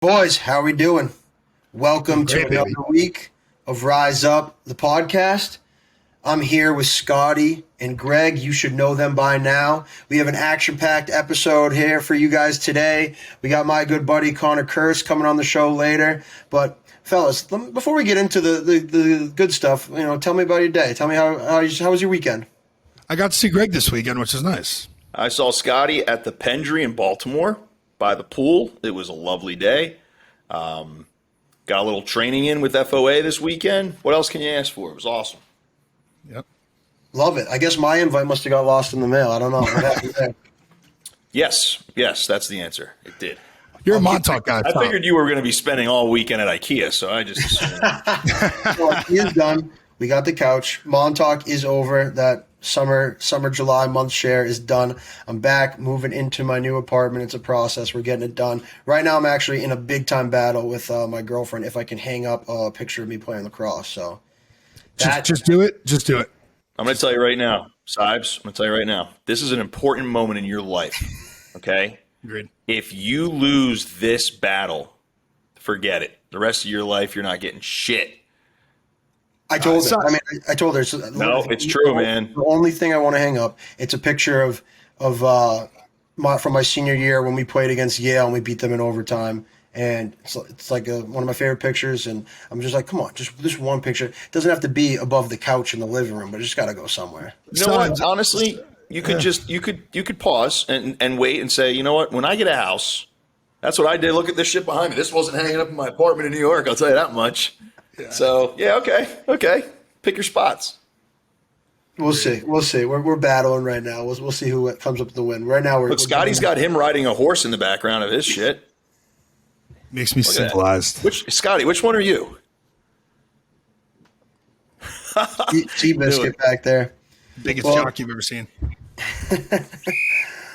Boys, how we doing? Welcome to Great, another baby. week of Rise Up, the podcast. I'm here with Scotty and Greg. You should know them by now. We have an action-packed episode here for you guys today. We got my good buddy Connor Kirst coming on the show later. But fellas, before we get into the good stuff, tell me about your day. Tell me how was your weekend? I got to see Greg this weekend, which is nice. I saw Scotty at the Pendry in Baltimore by the pool. It was a lovely day. Got a little training in with FOA this weekend. What else can you ask for? It was awesome. Yep. Love it. I guess my invite must have got lost in the mail. I don't know. What happened there? Yes, that's the answer. It did. You're a Montauk guy. I figured you were going to be spending all weekend at IKEA, so I just assumed. So IKEA's done. We got the couch. Montauk is over. That summer July month share is done. I'm back, moving into my new apartment. It's a process. We're getting it done. Right now I'm actually in a big time battle with my girlfriend if I can hang up a picture of me playing lacrosse. So just do it. Just do it. I'm going to tell you right now, Sibes, I'm going to tell you right now, this is an important moment in your life, okay? Agreed. If you lose this battle, forget it. The rest of your life, you're not getting shit. I told her. I told her. No, it's true, man. The only thing I want to hang up, it's a picture of from my senior year when we played against Yale and we beat them in overtime. And it's like one of my favorite pictures. And I'm just like, come on, just this one picture. It doesn't have to be above the couch in the living room, but it just got to go somewhere. You know what? Honestly, you could you could pause and wait and say, you know what? When I get a house, that's what I did. Look at this shit behind me. This wasn't hanging up in my apartment in New York. I'll tell you that much. Yeah. So yeah, okay. Pick your spots. We'll see. We're battling right now. We'll see who comes up with the win. Right now, Look, Scotty's got him riding a horse in the background of his shit. Makes me civilized. Which one are you? Seabiscuit back there. Biggest jock you've ever seen.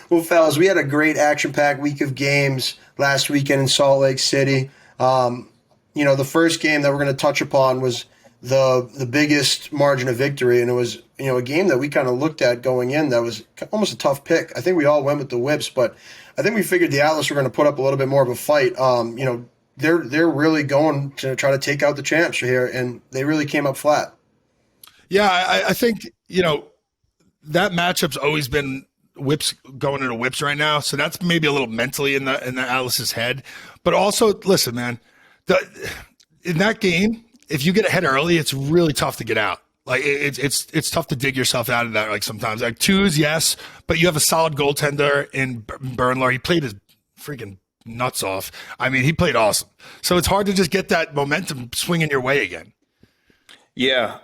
Well, fellas, we had a great action-packed week of games last weekend in Salt Lake City. The first game that we're going to touch upon was the biggest margin of victory, and it was a game that we kind of looked at going in that was almost a tough pick. I think we all went with the Whips, but I think we figured the Atlas were going to put up a little bit more of a fight. They're really going to try to take out the champs here, and they really came up flat. Yeah, I think that matchup's always been Whips going into Whips right now, so that's maybe a little mentally in the Atlas's head. But also, listen, man, in that game, if you get ahead early, it's really tough to get out. Like it's tough to dig yourself out of that. Like sometimes, like twos, yes, but you have a solid goaltender in Bernler. He played his freaking nuts off. I mean, he played awesome. So it's hard to just get that momentum swinging your way again. Yeah,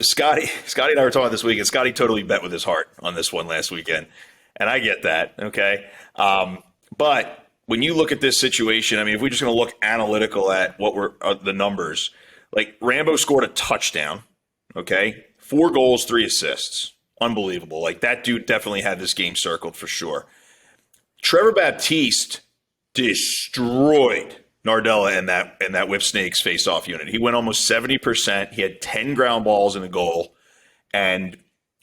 Scotty and I were talking this weekend. Scotty totally bet with his heart on this one last weekend, and I get that. Okay, but when you look at this situation, I mean, if we're just going to look analytical at what were the numbers, like Rambo scored a touchdown, okay, 4 goals, 3 assists, unbelievable. Like that dude definitely had this game circled for sure. Trevor Baptiste destroyed Nardella and that Whipsnakes face-off unit. He went almost 70%. He had 10 ground balls in the goal, and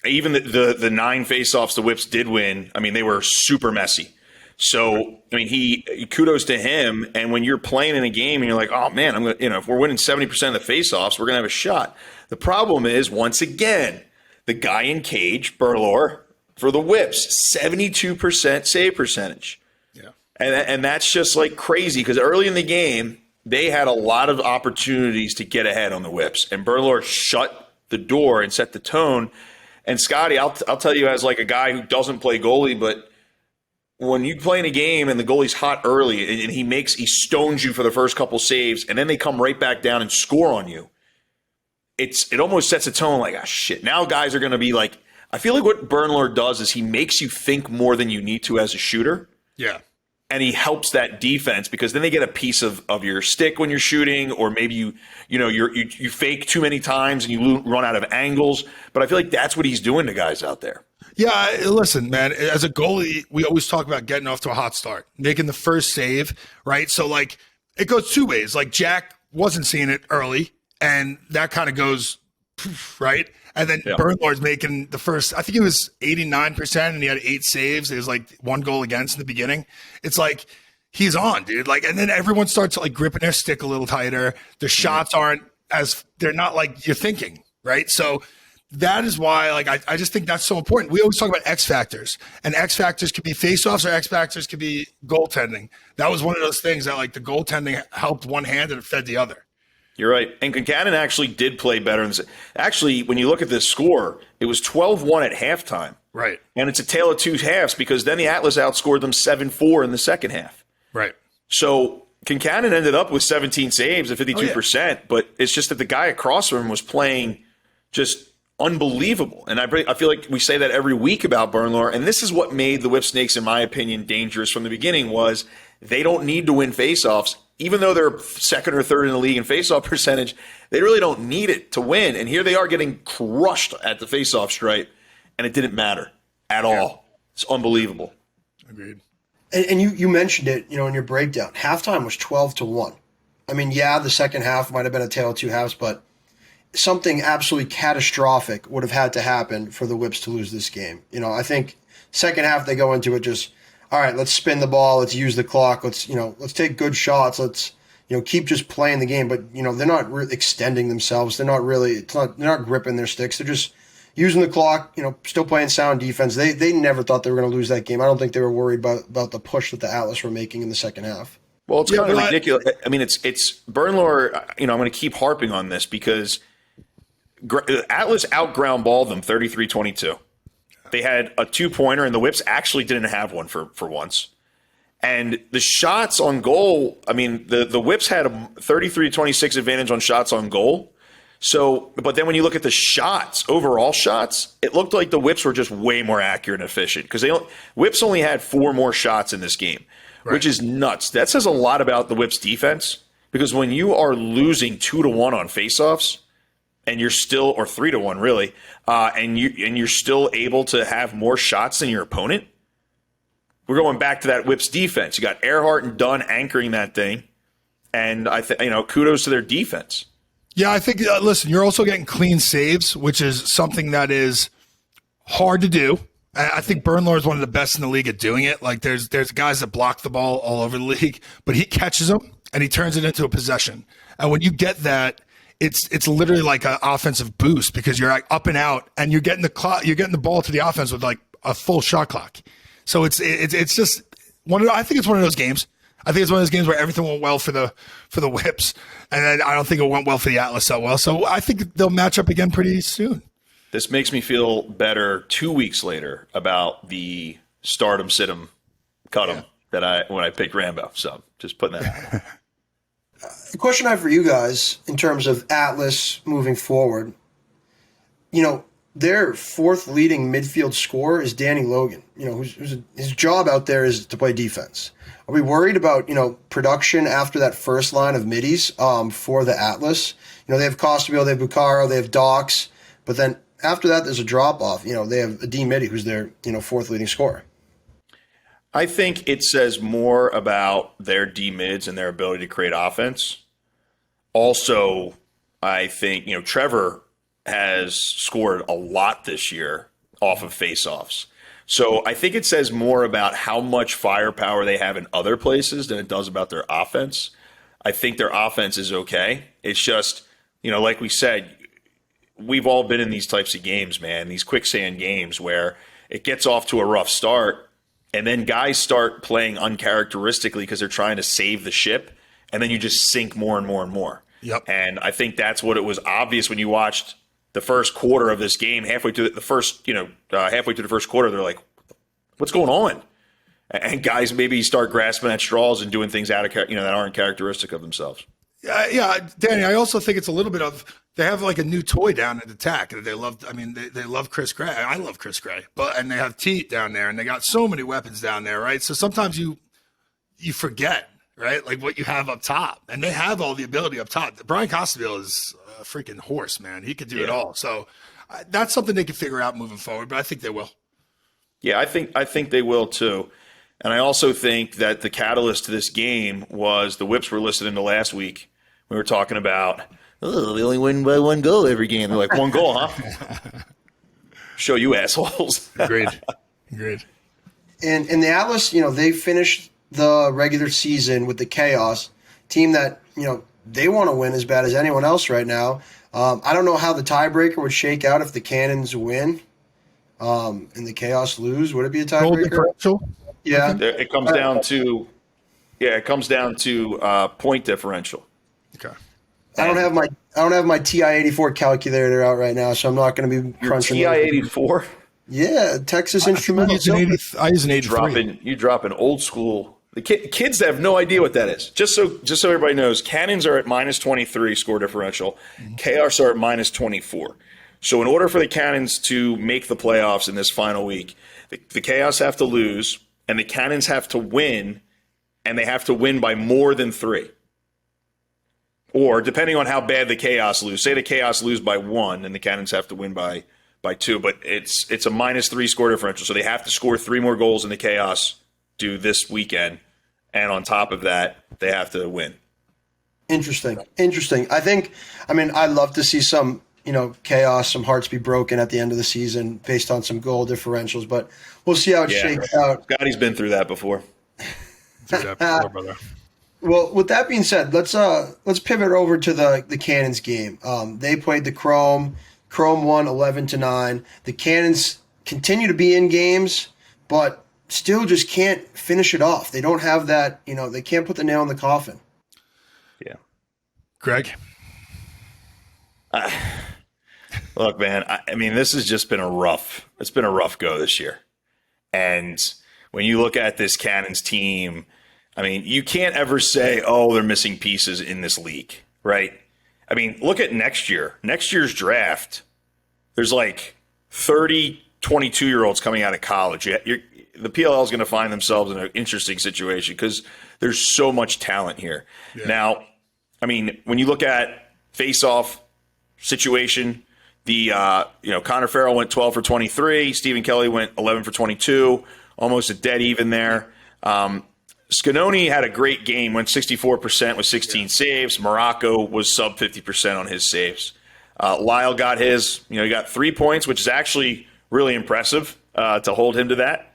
even the 9 face-offs the Whips did win. I mean, they were super messy. So, I mean, kudos to him. And when you're playing in a game and you're like, oh man, if we're winning 70% of the faceoffs, we're going to have a shot. The problem is, once again, the guy in cage, Berlor, for the Whips, 72% save percentage. Yeah. And that's just like crazy because early in the game, they had a lot of opportunities to get ahead on the Whips. And Berlor shut the door and set the tone. And Scotty, I'll tell you as like a guy who doesn't play goalie, but when you play in a game and the goalie's hot early and he stones you for the first couple saves and then they come right back down and score on you, it almost sets a tone like, shit. Now guys are going to be like, I feel like what Bernler does is he makes you think more than you need to as a shooter. Yeah. And he helps that defense because then they get a piece of your stick when you're shooting, or maybe you fake too many times and you run out of angles. But I feel like that's what he's doing to guys out there. Yeah, listen, man, as a goalie, we always talk about getting off to a hot start, making the first save, right? So, like, it goes 2 ways. Like, Jack wasn't seeing it early, and that kind of goes, right? And then Bernlord's making the first, I think it was 89%, and he had 8 saves. It was like 1 goal against in the beginning. It's like he's on, dude. Like, and then everyone starts like gripping their stick a little tighter. The shots aren't they're not like you're thinking, right? So that is why, like, I just think that's so important. We always talk about X factors, and X factors could be face-offs or X factors could be goaltending. That was one of those things that, like, the goaltending helped one hand and it fed the other. You're right. And Concannon actually did play better. Actually, when you look at this score, it was 12-1 at halftime. Right. And it's a tale of two halves because then the Atlas outscored them 7-4 in the second half. Right. So Concannon ended up with 17 saves at 52%, but it's just that the guy across from him was playing just unbelievable. And I feel like we say that every week about Bernlohr, and this is what made the Whipsnakes, in my opinion, dangerous from the beginning was they don't need to win faceoffs. Even though they're second or third in the league in faceoff percentage, they really don't need it to win. And here they are getting crushed at the faceoff stripe, and it didn't matter at all. It's unbelievable. Agreed. And you mentioned it, in your breakdown. Halftime was 12-1. I mean, yeah, the second half might have been a tale of two halves, but something absolutely catastrophic would have had to happen for the Whips to lose this game. I think second half they go into it just, all right, let's spin the ball, let's use the clock, let's take good shots, let's keep just playing the game. But they're not really extending themselves. They're not gripping their sticks. They're just using the clock. Still playing sound defense. They never thought they were going to lose that game. I don't think they were worried about the push that the Atlas were making in the second half. Well, it's kind of ridiculous. I mean, it's Bernlohr. I'm going to keep harping on this because Atlas outground balled them 33-22. They had a 2-pointer, and the Whips actually didn't have one for once. And the shots on goal, I mean, the Whips had a 33-26 advantage on shots on goal. So, but then when you look at the shots, overall shots, it looked like the Whips were just way more accurate and efficient because Whips only had 4 more shots in this game, right, which is nuts. That says a lot about the Whips defense because when you are losing 2-1 on faceoffs, and you're still, or 3-1 really, and you're still able to have more shots than your opponent. We're going back to that Whips defense. You got Earhart and Dunn anchoring that thing, and kudos to their defense. Yeah, I think. Listen, you're also getting clean saves, which is something that is hard to do. I think Bernlohr is one of the best in the league at doing it. Like there's guys that block the ball all over the league, but he catches them and he turns it into a possession. And when you get that, it's literally like an offensive boost because you're like up and out and you're getting the ball to the offense with like a full shot clock. So it's just I think it's one of those games. I think it's one of those games where everything went well for the Whips, and then I don't think it went well for the Atlas so well. So I think they'll match up again pretty soon. This makes me feel better 2 weeks later about the stardom, sit 'em, cut 'em when I picked Rambo. So just putting that out there. The question I have for you guys in terms of Atlas moving forward, their fourth leading midfield scorer is Danny Logan, his job out there is to play defense. Are we worried about, production after that first line of middies for the Atlas? They have Costabile, they have Bucaro, they have Docs, but then after that there's a drop-off. They have a D Middie who's their, fourth leading scorer. I think it says more about their D-mids and their ability to create offense. Also, I think, Trevor has scored a lot this year off of faceoffs. So I think it says more about how much firepower they have in other places than it does about their offense. I think their offense is okay. It's just, like we said, we've all been in these types of games, man, these quicksand games where it gets off to a rough start. And then guys start playing uncharacteristically because they're trying to save the ship, and then you just sink more and more and more. Yep. And I think that's what it was obvious when you watched the first quarter of this game. Halfway through the first quarter, they're like, "What's going on?" And guys maybe start grasping at straws and doing things that aren't characteristic of themselves. Yeah, Danny. I also think it's a little bit of they have like a new toy down at attack that they love. I mean, they love Chris Gray. I love Chris Gray, and they have Teat down there, and they got so many weapons down there, right? So sometimes you forget, right, like what you have up top, and they have all the ability up top. Brian Costabile is a freaking horse, man. He could do it all. So that's something they can figure out moving forward. But I think they will. Yeah, I think they will too. And I also think that the catalyst to this game was the Whips were listening to last week. We were talking about, they only win by one goal every game. They're like, one goal, huh? Show you assholes. Agreed. And the Atlas, they finished the regular season with the Chaos team that, they want to win as bad as anyone else right now. I don't know how the tiebreaker would shake out if the Cannons win and the Chaos lose. Would it be a Goal tiebreaker? differential? Yeah. It comes down to point differential. Okay. I don't have my TI-84 calculator out right now, so I'm not going to be Your crunching. TI-84? Yeah, Texas Instruments. I use an 83. You drop an old school. The kids have no idea what that is. Just so everybody knows, Cannons are at -23 score differential. Chaos are at -24. So in order for the Cannons to make the playoffs in this final week, the Chaos have to lose, and the Cannons have to win, and they have to win by more than 3. Or depending on how bad the Chaos lose, say the Chaos lose by 1, and the Cannons have to win by 2, but it's a -3 score differential, so they have to score 3 more goals than the Chaos do this weekend, and on top of that, they have to win. Interesting. I'd love to see some, chaos, some hearts be broken at the end of the season based on some goal differentials, but we'll see how it shakes out. Scotty's been through that before. Brother. Well, with that being said, let's pivot over to the Cannons game. They played the Chrome. Chrome won 11-9. The Cannons continue to be in games, but still just can't finish it off. They don't have that, they can't put the nail in the coffin. Yeah. Greg? Look, man, this has just been a rough go this year. And when you look at this Cannons team, you can't ever say, oh, they're missing pieces in this league, right? Look at next year. Next year's draft, there's like 30 22-year-olds coming out of college. The PLL is going to find themselves in an interesting situation because there's so much talent here. Yeah. Now, when you look at face-off situation, Connor Farrell went 12 for 23. Stephen Kelly went 11 for 22, almost a dead even there. Scanoni had a great game, went 64% with 16 saves. Morocco was sub 50% on his saves. Lyle got his, he got 3 points, which is actually really impressive to hold him to that.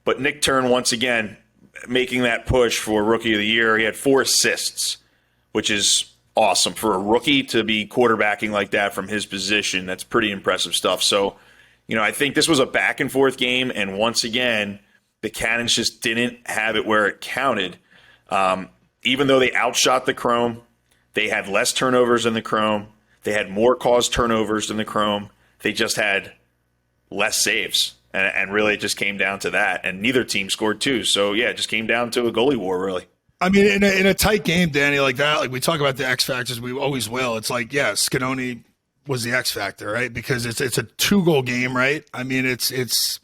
But Nick Turn, once again, making that push for Rookie of the Year. He had 4 assists, which is awesome for a rookie to be quarterbacking like that from his position. That's pretty impressive stuff. So, I think this was a back-and-forth game, and once again, the Cannons just didn't have it where it counted. Even though they outshot the Chrome, they had less turnovers than the Chrome. They had more caused turnovers than the Chrome. They just had less saves. And really, it just came down to that. And neither team scored 2. So, yeah, it just came down to a goalie war, really. In a tight game, Danny, like that, like we talk about the X factors, we always will. It's like, yeah, Scanoni was the X factor, right? Because it's a 2-goal game, right? It's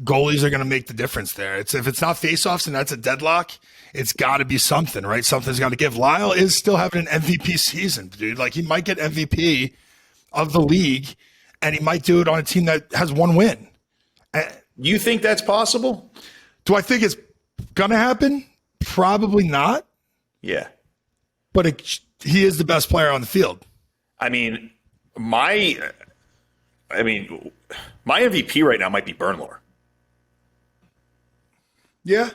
goalies are going to make the difference there. If it's not faceoffs and that's a deadlock, it's got to be something, right? Something's got to give. Lyle is still having an MVP season, dude. Like he might get MVP of the league, and he might do it on a team that has 1 win. You think that's possible? Do I think it's going to happen? Probably not. Yeah. But he is the best player on the field. My MVP right now might be Bernlohr. Yeah.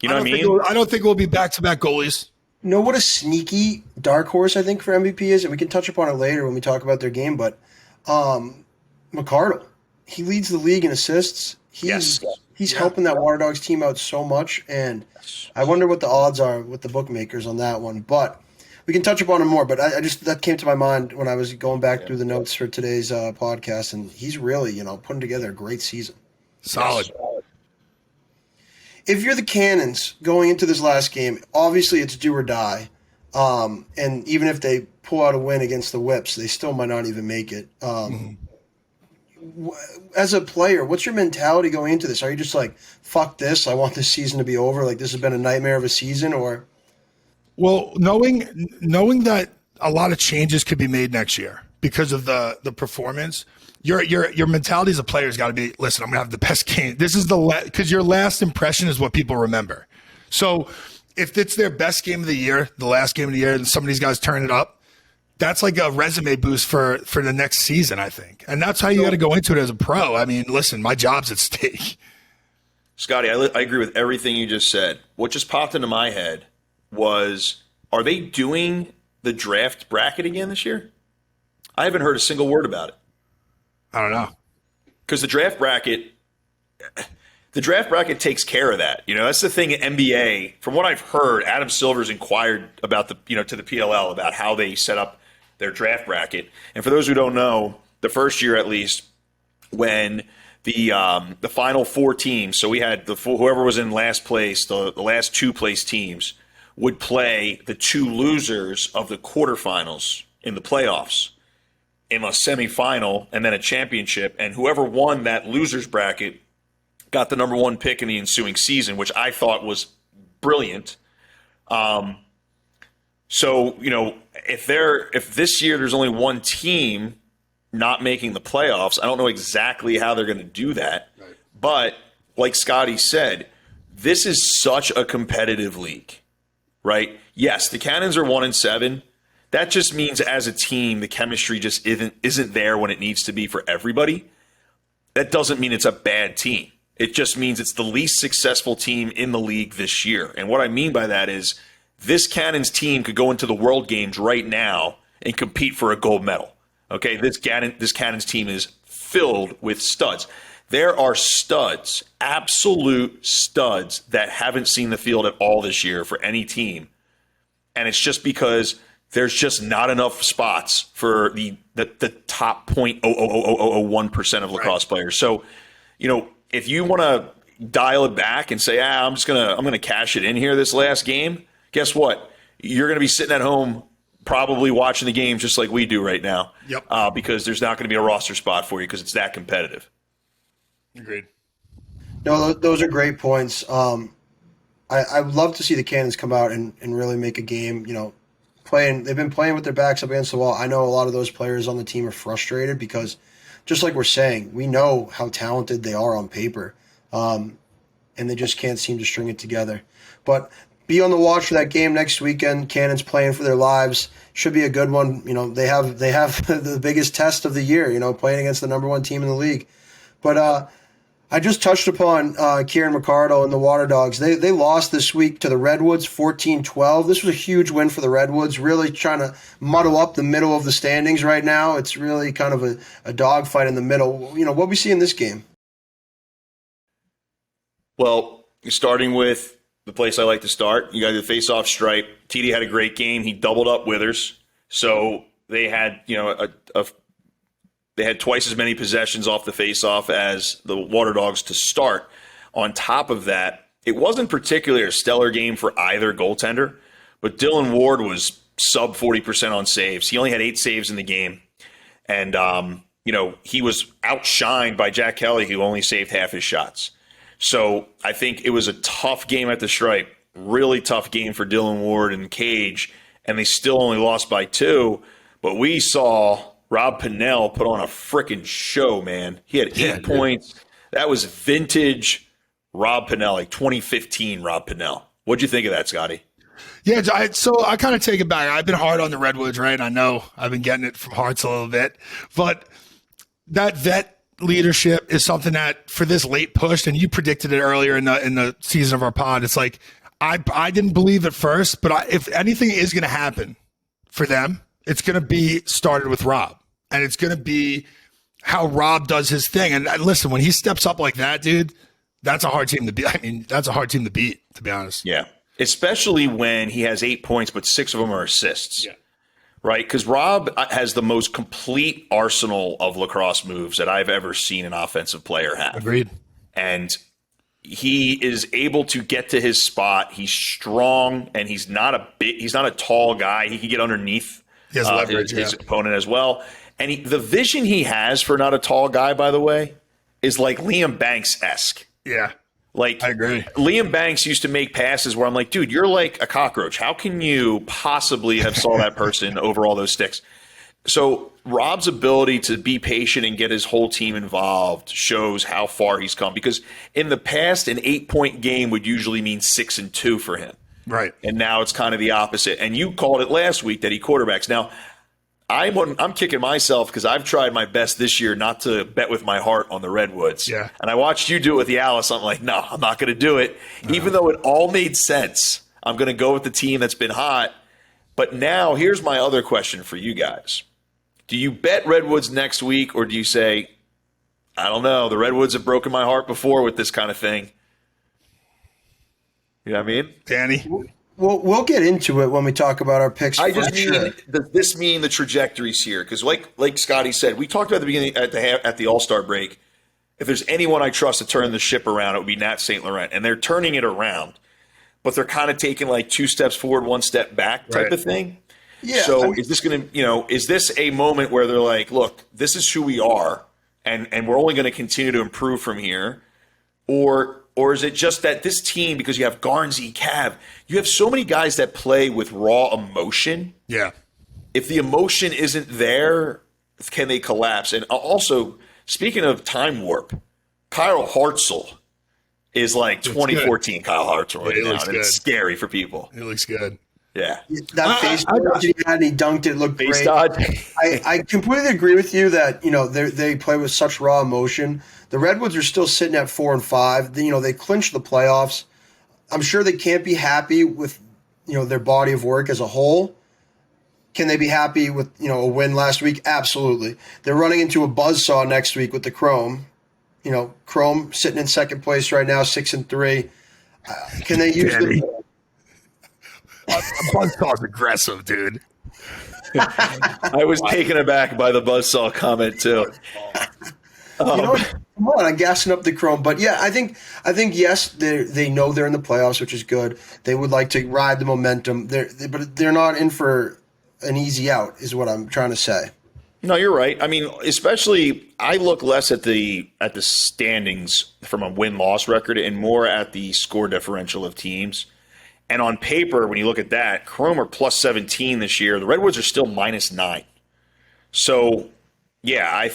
You know what I mean? I don't think we'll be back-to-back goalies. You know what a sneaky dark horse I think for MVP is? And we can touch upon it later when we talk about their game, but McCardle. He leads the league in assists. He's helping that Water Dogs team out so much, and I wonder what the odds are with the bookmakers on that one. But we can touch upon it more. But that came to my mind when I was going back through the notes for today's podcast, and he's really putting together a great season. Solid. If you're the Cannons going into this last game, obviously it's do or die, and even if they pull out a win against the Whips, they still might not even make it. As a player, what's your mentality going into this? Are you just like, fuck this, I want this season to be over, like this has been a nightmare of a season? Or well, knowing that a lot of changes could be made next year because of the performance, your mentality as a player has got to be, listen, I'm gonna have the best game. This is because your last impression is what people remember. So if it's their best game of the year, the last game of the year, and some of these guys turn it up, that's like a resume boost for the next season, I think. And that's how you got to go into it as a pro. Listen, my job's at stake. Scotty, I agree with everything you just said. What just popped into my head was, are they doing the draft bracket again this year? I haven't heard a single word about it. I don't know. Because the draft bracket takes care of that. That's the thing at NBA. From what I've heard, Adam Silver's inquired about to the PLL about how they set up their draft bracket. And for those who don't know, the first year at least, when the final four teams, so we had whoever was in last place, the last two place teams would play the two losers of the quarterfinals in the playoffs in a semifinal and then a championship, and whoever won that losers bracket got the number one pick in the ensuing season, which I thought was brilliant. So if this year there's only one team not making the playoffs, I don't know exactly how they're going to do that. Right. But like Scotty said, this is such a competitive league, right? Yes, the Cannons are 1-7. That just means as a team, the chemistry just isn't there when it needs to be for everybody. That doesn't mean it's a bad team. It just means it's the least successful team in the league this year. And what I mean by that is this Cannons team could go into the World Games right now and compete for a gold medal. Okay, this Cannons team is filled with studs. There are studs, absolute studs, that haven't seen the field at all this year for any team. And it's just because there's just not enough spots for the top 0.00001% of lacrosse players. So, if you want to dial it back and say, I'm gonna cash it in here this last game, guess what? You're gonna be sitting at home probably watching the game just like we do right now. Yep. Because there's not going to be a roster spot for you because it's that competitive. Agreed. No, those are great points. I would love to see the Cannons come out and really make a game, they've been playing with their backs up against the wall. I know a lot of those players on the team are frustrated because, just like we're saying, we know how talented they are on paper, and they just can't seem to string it together. But be on the watch for that game next weekend. Cannons playing for their lives. Should be a good one. They have the biggest test of the year, playing against the number one team in the league. But I just touched upon Kieran McCardle and the Water Dogs. They lost this week to the Redwoods 14-12. This was a huge win for the Redwoods, really trying to muddle up the middle of the standings right now. It's really kind of a dogfight in the middle. What we see in this game? Well, starting with the place I like to start, you got the face-off stripe. TD had a great game. He doubled up Withers. So they had, they had twice as many possessions off the face-off as the Water Dogs to start. On top of that, it wasn't particularly a stellar game for either goaltender, but Dylan Ward was sub 40% on saves. He only had 8 saves in the game. And, he was outshined by Jack Kelly, who only saved half his shots. So I think it was a tough game at the stripe, really tough game for Dylan Ward and Cage, and they still only lost by 2. But we saw Rob Pinnell put on a freaking show, man. He had 8 points. That was vintage Rob Pinnell, like 2015 Rob Pinnell. What'd you think of that, Scotty? Yeah, so I kind of take it back. I've been hard on the Redwoods, right? I know I've been getting it from Hearts a little bit. But that vet leadership is something that for this late push, and you predicted it earlier in the season of our pod, it's like I didn't believe at first, but if anything is going to happen for them, it's going to be started with Rob. And it's going to be how Rob does his thing. And listen, when he steps up like that, dude, that's a hard team to beat. I mean, that's a hard team to beat, to be honest. Yeah. Especially when he has 8 points, but 6 of them are assists. Yeah. Right? Because Rob has the most complete arsenal of lacrosse moves that I've ever seen an offensive player have. Agreed. And he is able to get to his spot. He's strong, and he's not a tall guy. He can get underneath his opponent as well. And the vision he has for not a tall guy, by the way, is like Liam Banks-esque. Yeah. Like, I agree. Liam Banks used to make passes where I'm like, dude, you're like a cockroach. How can you possibly have saw that person over all those sticks? So Rob's ability to be patient and get his whole team involved shows how far he's come. Because in the past, an 8-point game would usually mean 6-2 for him. Right. And now it's kind of the opposite. And you called it last week that he quarterbacks. Now, I'm kicking myself because I've tried my best this year not to bet with my heart on the Redwoods. Yeah. And I watched you do it with the Alice. I'm like, no, I'm not going to do it. Even though it all made sense, I'm going to go with the team that's been hot. But now here's my other question for you guys. Do you bet Redwoods next week, or do you say, I don't know, the Redwoods have broken my heart before with this kind of thing? You know what I mean? Danny? We'll get into it when we talk about our picks. I just mean, does this mean the trajectories here? Because like Scotty said, we talked about at the beginning at the All-Star break, if there's anyone I trust to turn the ship around, it would be Nat St. Laurent. And they're turning it around, but they're kind of taking like 2 steps forward, 1 step back type of thing. Yeah. So is this going to, is this a moment where they're like, look, this is who we are, and we're only going to continue to improve from here? Or is it just that this team, because you have Garnsey, Cav, you have so many guys that play with raw emotion. Yeah. If the emotion isn't there, can they collapse? And also, speaking of time warp, Kyle Hartzell is like 2014 Kyle Hartzell right now, and it's scary for people. It looks good. Yeah. That face dodge he had, and he dunked it, looked Face great. dodge. I completely agree with you that, they play with such raw emotion. The Redwoods are still sitting at 4 and 5. They clinched the playoffs. I'm sure they can't be happy with, their body of work as a whole. Can they be happy with, a win last week? Absolutely. They're running into a buzzsaw next week with the Chrome. Chrome sitting in second place right now, 6 and 3. Can they use the Buzzsaw's aggressive, dude. I was taken aback by the buzzsaw comment too. Come on, I'm gassing up the Chrome, but yeah, I think yes, they know they're in the playoffs, which is good. They would like to ride the momentum, but they're not in for an easy out, is what I'm trying to say. No, you're right. I mean, especially I look less at the standings from a win-loss record and more at the score differential of teams. And on paper, when you look at that, Chrome are plus 17 this year. The Redwoods are still minus 9. So, yeah, I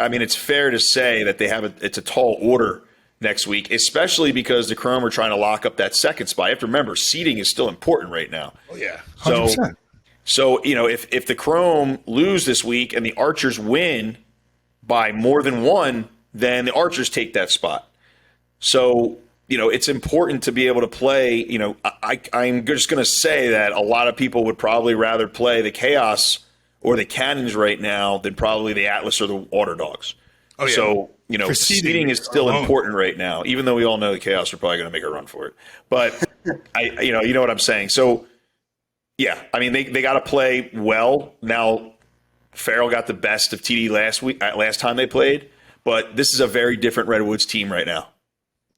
mean, it's fair to say that it's a tall order next week, especially because the Chrome are trying to lock up that second spot. You have to remember, seeding is still important right now. Oh, yeah, 100%. So if the Chrome lose this week and the Archers win by more than 1, then the Archers take that spot. So, it's important to be able to play. I'm just going to say that a lot of people would probably rather play the Chaos or the Cannons right now than probably the Atlas or the Water Dogs. Oh, yeah. So, seeding is still important right now, even though we all know the Chaos are probably going to make a run for it. But, you know what I'm saying. So, yeah, I mean, they got to play well. Now, Farrell got the best of TD last time they played, but this is a very different Redwoods team right now.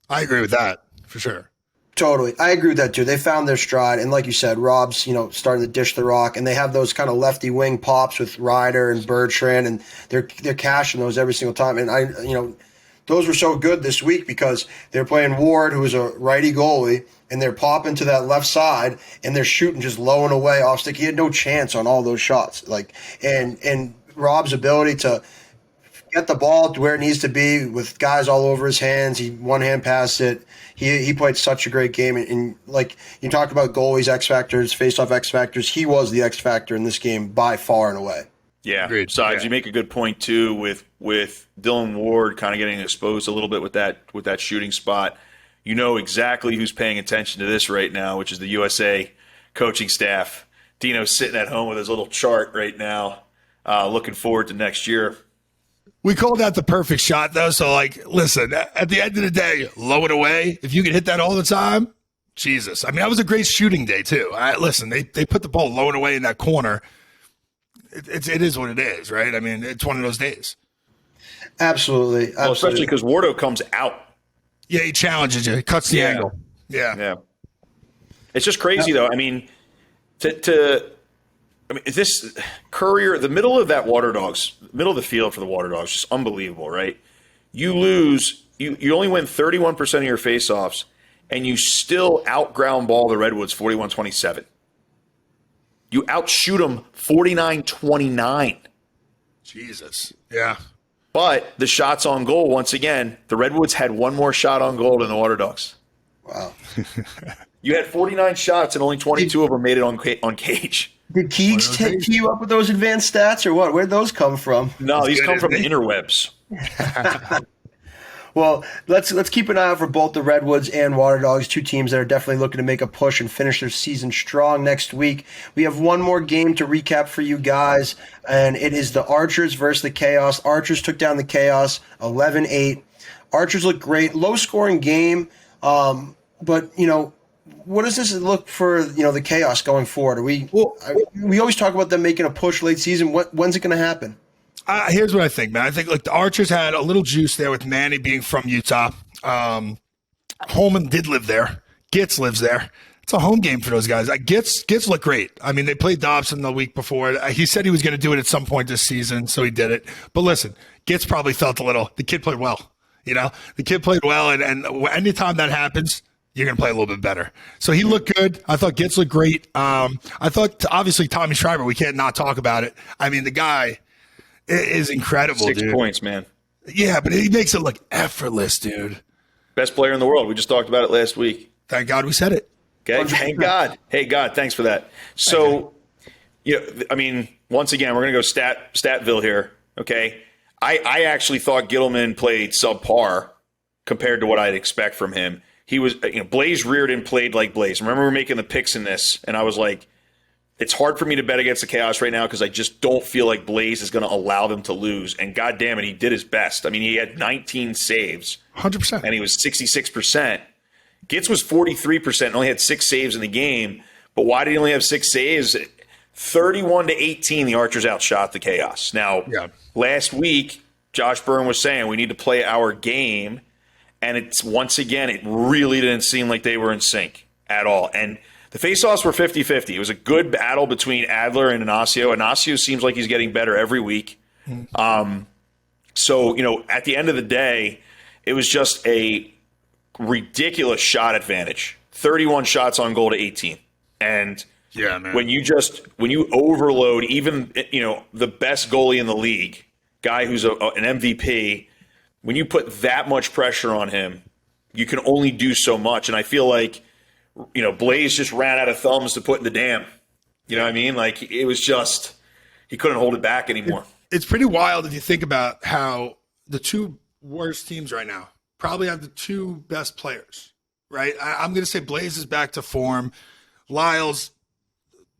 I agree with that, for sure. Totally. I agree with that, too. They found their stride. And like you said, Rob's, starting to dish the rock. And they have those kind of lefty wing pops with Ryder and Bertrand. And they're cashing those every single time. And, those were so good this week because they're playing Ward, who is a righty goalie, and they're popping to that left side, and they're shooting just low and away off stick. He had no chance on all those shots. And Rob's ability to get the ball to where it needs to be with guys all over his hands. He one-hand passed it. He played such a great game. And like you talked about goalies, X factors, face-off X factors, he was the X factor in this game by far and away. Yeah. Agreed. Besides, you make a good point too with Dylan Ward kind of getting exposed a little bit with that shooting spot. You know exactly who's paying attention to this right now, which is the USA coaching staff. Dino's sitting at home with his little chart right now, looking forward to next year. We called that the perfect shot, though. So, listen, at the end of the day, low and away, if you can hit that all the time, Jesus. I mean, that was a great shooting day, too. Listen, they put the ball low and away in that corner. It is what it is, right? I mean, it's one of those days. Absolutely. Well, especially because Wardo comes out. Yeah, he challenges you. He cuts the angle. Yeah. It's just crazy, though. I mean, this Courier, the middle of that Water Dogs, middle of the field for the Water Dogs, just unbelievable, right? You lose, you only win 31% of your faceoffs, and you still outground ball the Redwoods 41-27. You outshoot them 49-29. Jesus. Yeah. But the shots on goal, once again, the Redwoods had one more shot on goal than the Water Dogs. Wow. You had 49 shots, and only 22 of them made it on cage. Did Keegs tee you up with those advanced stats or what? Where'd those come from? No, these come from the interwebs. Well, let's keep an eye out for both the Redwoods and Water Dogs, two teams that are definitely looking to make a push and finish their season strong next week. We have one more game to recap for you guys, and it is the Archers versus the Chaos. Archers took down the Chaos 11-8. Archers look great. Low-scoring game, but, what does this look for, the Chaos going forward? We always talk about them making a push late season. When's it going to happen? Here's what I think, man. I think the Archers had a little juice there with Manny being from Utah. Holman did live there. Gitz lives there. It's a home game for those guys. Gitz looked great. I mean, they played Dobson the week before. He said he was going to do it at some point this season, so he did it. But listen, Gitz probably felt the kid played well. The kid played well, and anytime that happens, you're going to play a little bit better. So he looked good. I thought Gitz looked great. I thought, obviously, Tommy Schreiber, we can't not talk about it. I mean, the guy is incredible, 6 dude. points, man. Yeah, but he makes it look effortless, dude. Best player in the world. We just talked about it last week. Thank God we said it. Okay, thank God. Hey, God, thanks for that. So, once again, we're going to go Statville here, okay? I actually thought Gittleman played subpar compared to what I'd expect from him. He was, Blaze Reardon played like Blaze. Remember we were making the picks in this, and I was like, it's hard for me to bet against the Chaos right now because I just don't feel like Blaze is going to allow them to lose. And God damn it, he did his best. I mean, he had 19 saves. 100%. And he was 66%. Gitz was 43% and only had 6 saves in the game. But why did he only have 6 saves? 31-18, the Archers outshot the Chaos. Now, Last week, Josh Byrne was saying we need to play our game. And it's once again, it really didn't seem like they were in sync at all. And the faceoffs were 50-50. It was a good battle between Adler and Inacio. Inacio seems like he's getting better every week. So, at the end of the day, it was just a ridiculous shot advantage. 31 shots on goal to 18. And yeah, man. when you overload even, the best goalie in the league, guy who's an MVP, when you put that much pressure on him, you can only do so much. And I feel like, Blaze just ran out of thumbs to put in the dam. You know what I mean? Like, it was just, he couldn't hold it back anymore. It's pretty wild if you think about how the two worst teams right now probably have the two best players, right? I'm going to say Blaze is back to form. Lyle's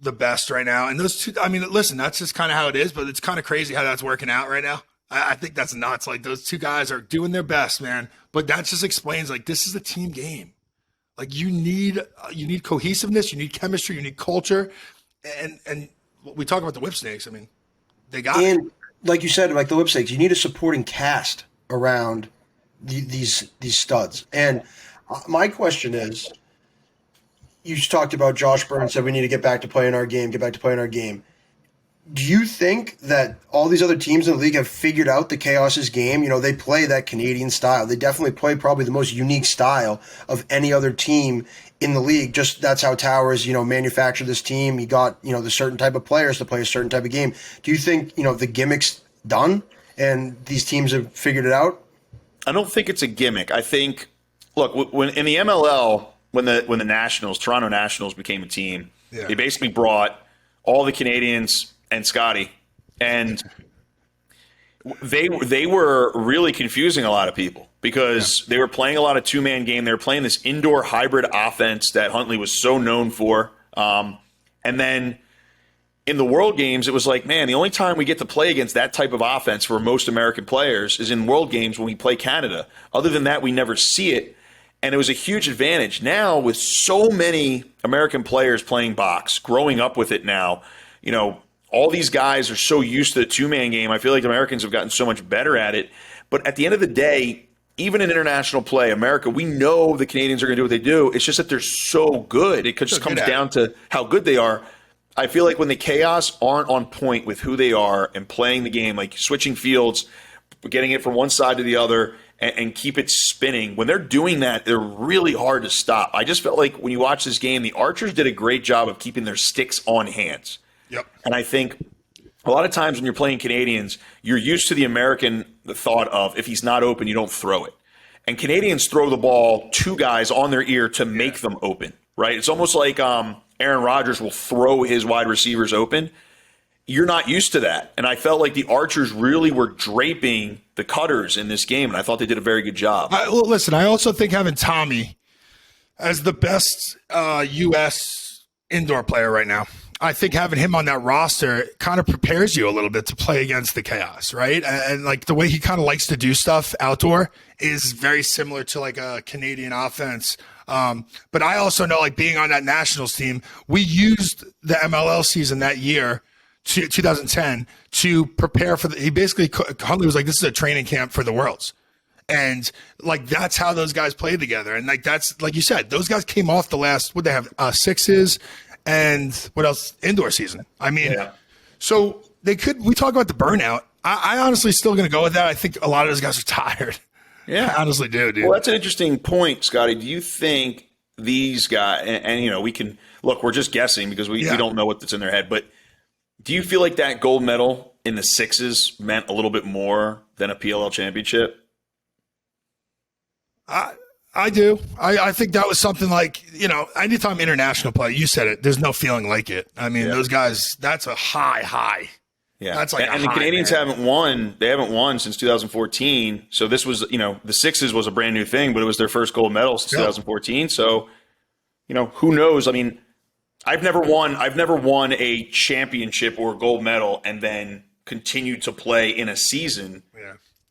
the best right now. And those two, I mean, listen, that's just kind of how it is, but it's kind of crazy how that's working out right now. I think that's nuts. Like, those two guys are doing their best, man. But that just explains, like, this is a team game. Like, you need cohesiveness, you need chemistry, you need culture, and we talk about the Whipsnakes. I mean, they got it. And like you said, like the Whipsnakes, you need a supporting cast around these studs. And my question is, you talked about Josh Byrne said we need to get back to playing our game. Do you think that all these other teams in the league have figured out the Chaos's game? They play that Canadian style. They definitely play probably the most unique style of any other team in the league. Just that's how Towers, manufactured this team. He got, the certain type of players to play a certain type of game. Do you think, the gimmick's done and these teams have figured it out? I don't think it's a gimmick. I think, look, when in the MLL, when the Nationals, Toronto Nationals became a team, they basically brought all the Canadians and Scotty, and they were really confusing a lot of people because they were playing a lot of two-man game. They were playing this indoor hybrid offense that Huntley was so known for. And then in the World Games, it was like, man, the only time we get to play against that type of offense for most American players is in World Games when we play Canada. Other than that, we never see it. And it was a huge advantage. Now, with so many American players playing box, growing up with it now, all these guys are so used to the two-man game. I feel like Americans have gotten so much better at it. But at the end of the day, even in international play, America, we know the Canadians are going to do what they do. It's just that they're so good. It just comes down to how good they are. I feel like when the Chaos aren't on point with who they are and playing the game, like switching fields, getting it from one side to the other, and keep it spinning, when they're doing that, they're really hard to stop. I just felt like when you watch this game, the Archers did a great job of keeping their sticks on hands. Yep. And I think a lot of times when you're playing Canadians, you're used to the American thought of if he's not open, you don't throw it. And Canadians throw the ball to guys on their ear to make them open, right? It's almost like Aaron Rodgers will throw his wide receivers open. You're not used to that. And I felt like the Archers really were draping the cutters in this game, and I thought they did a very good job. Well, listen, I also think having Tommy as the best U.S. indoor player right now, I think having him on that roster kind of prepares you a little bit to play against the chaos, right? And like the way he kind of likes to do stuff outdoor is very similar to like a Canadian offense. But I also know, like being on that nationals team, we used the MLL season that year, 2010, to prepare for he basically, Huntley was like, this is a training camp for the Worlds. And like, that's how those guys played together. And like, that's like you said, those guys came off the last, what they have, sixes and what else? Indoor season. I mean, so we talk about the burnout. I honestly still going to go with that. I think a lot of those guys are tired. Yeah. I honestly do, dude. Well, that's an interesting point, Scotty. Do you think these guys, and you know, we can look, we're just guessing because we don't know what's in their head, but do you feel like that gold medal in the sixes meant a little bit more than a PLL championship? I do. I think that was something like, you know, anytime international play, you said it, there's no feeling like it. I mean, those guys, that's a high. Yeah. That's like and the Canadians haven't won. They haven't won since 2014. So this was, you know, the sixes was a brand new thing, but it was their first gold medal since 2014. So, you know, who knows? I mean, I've never won a championship or gold medal and then continued to play in a season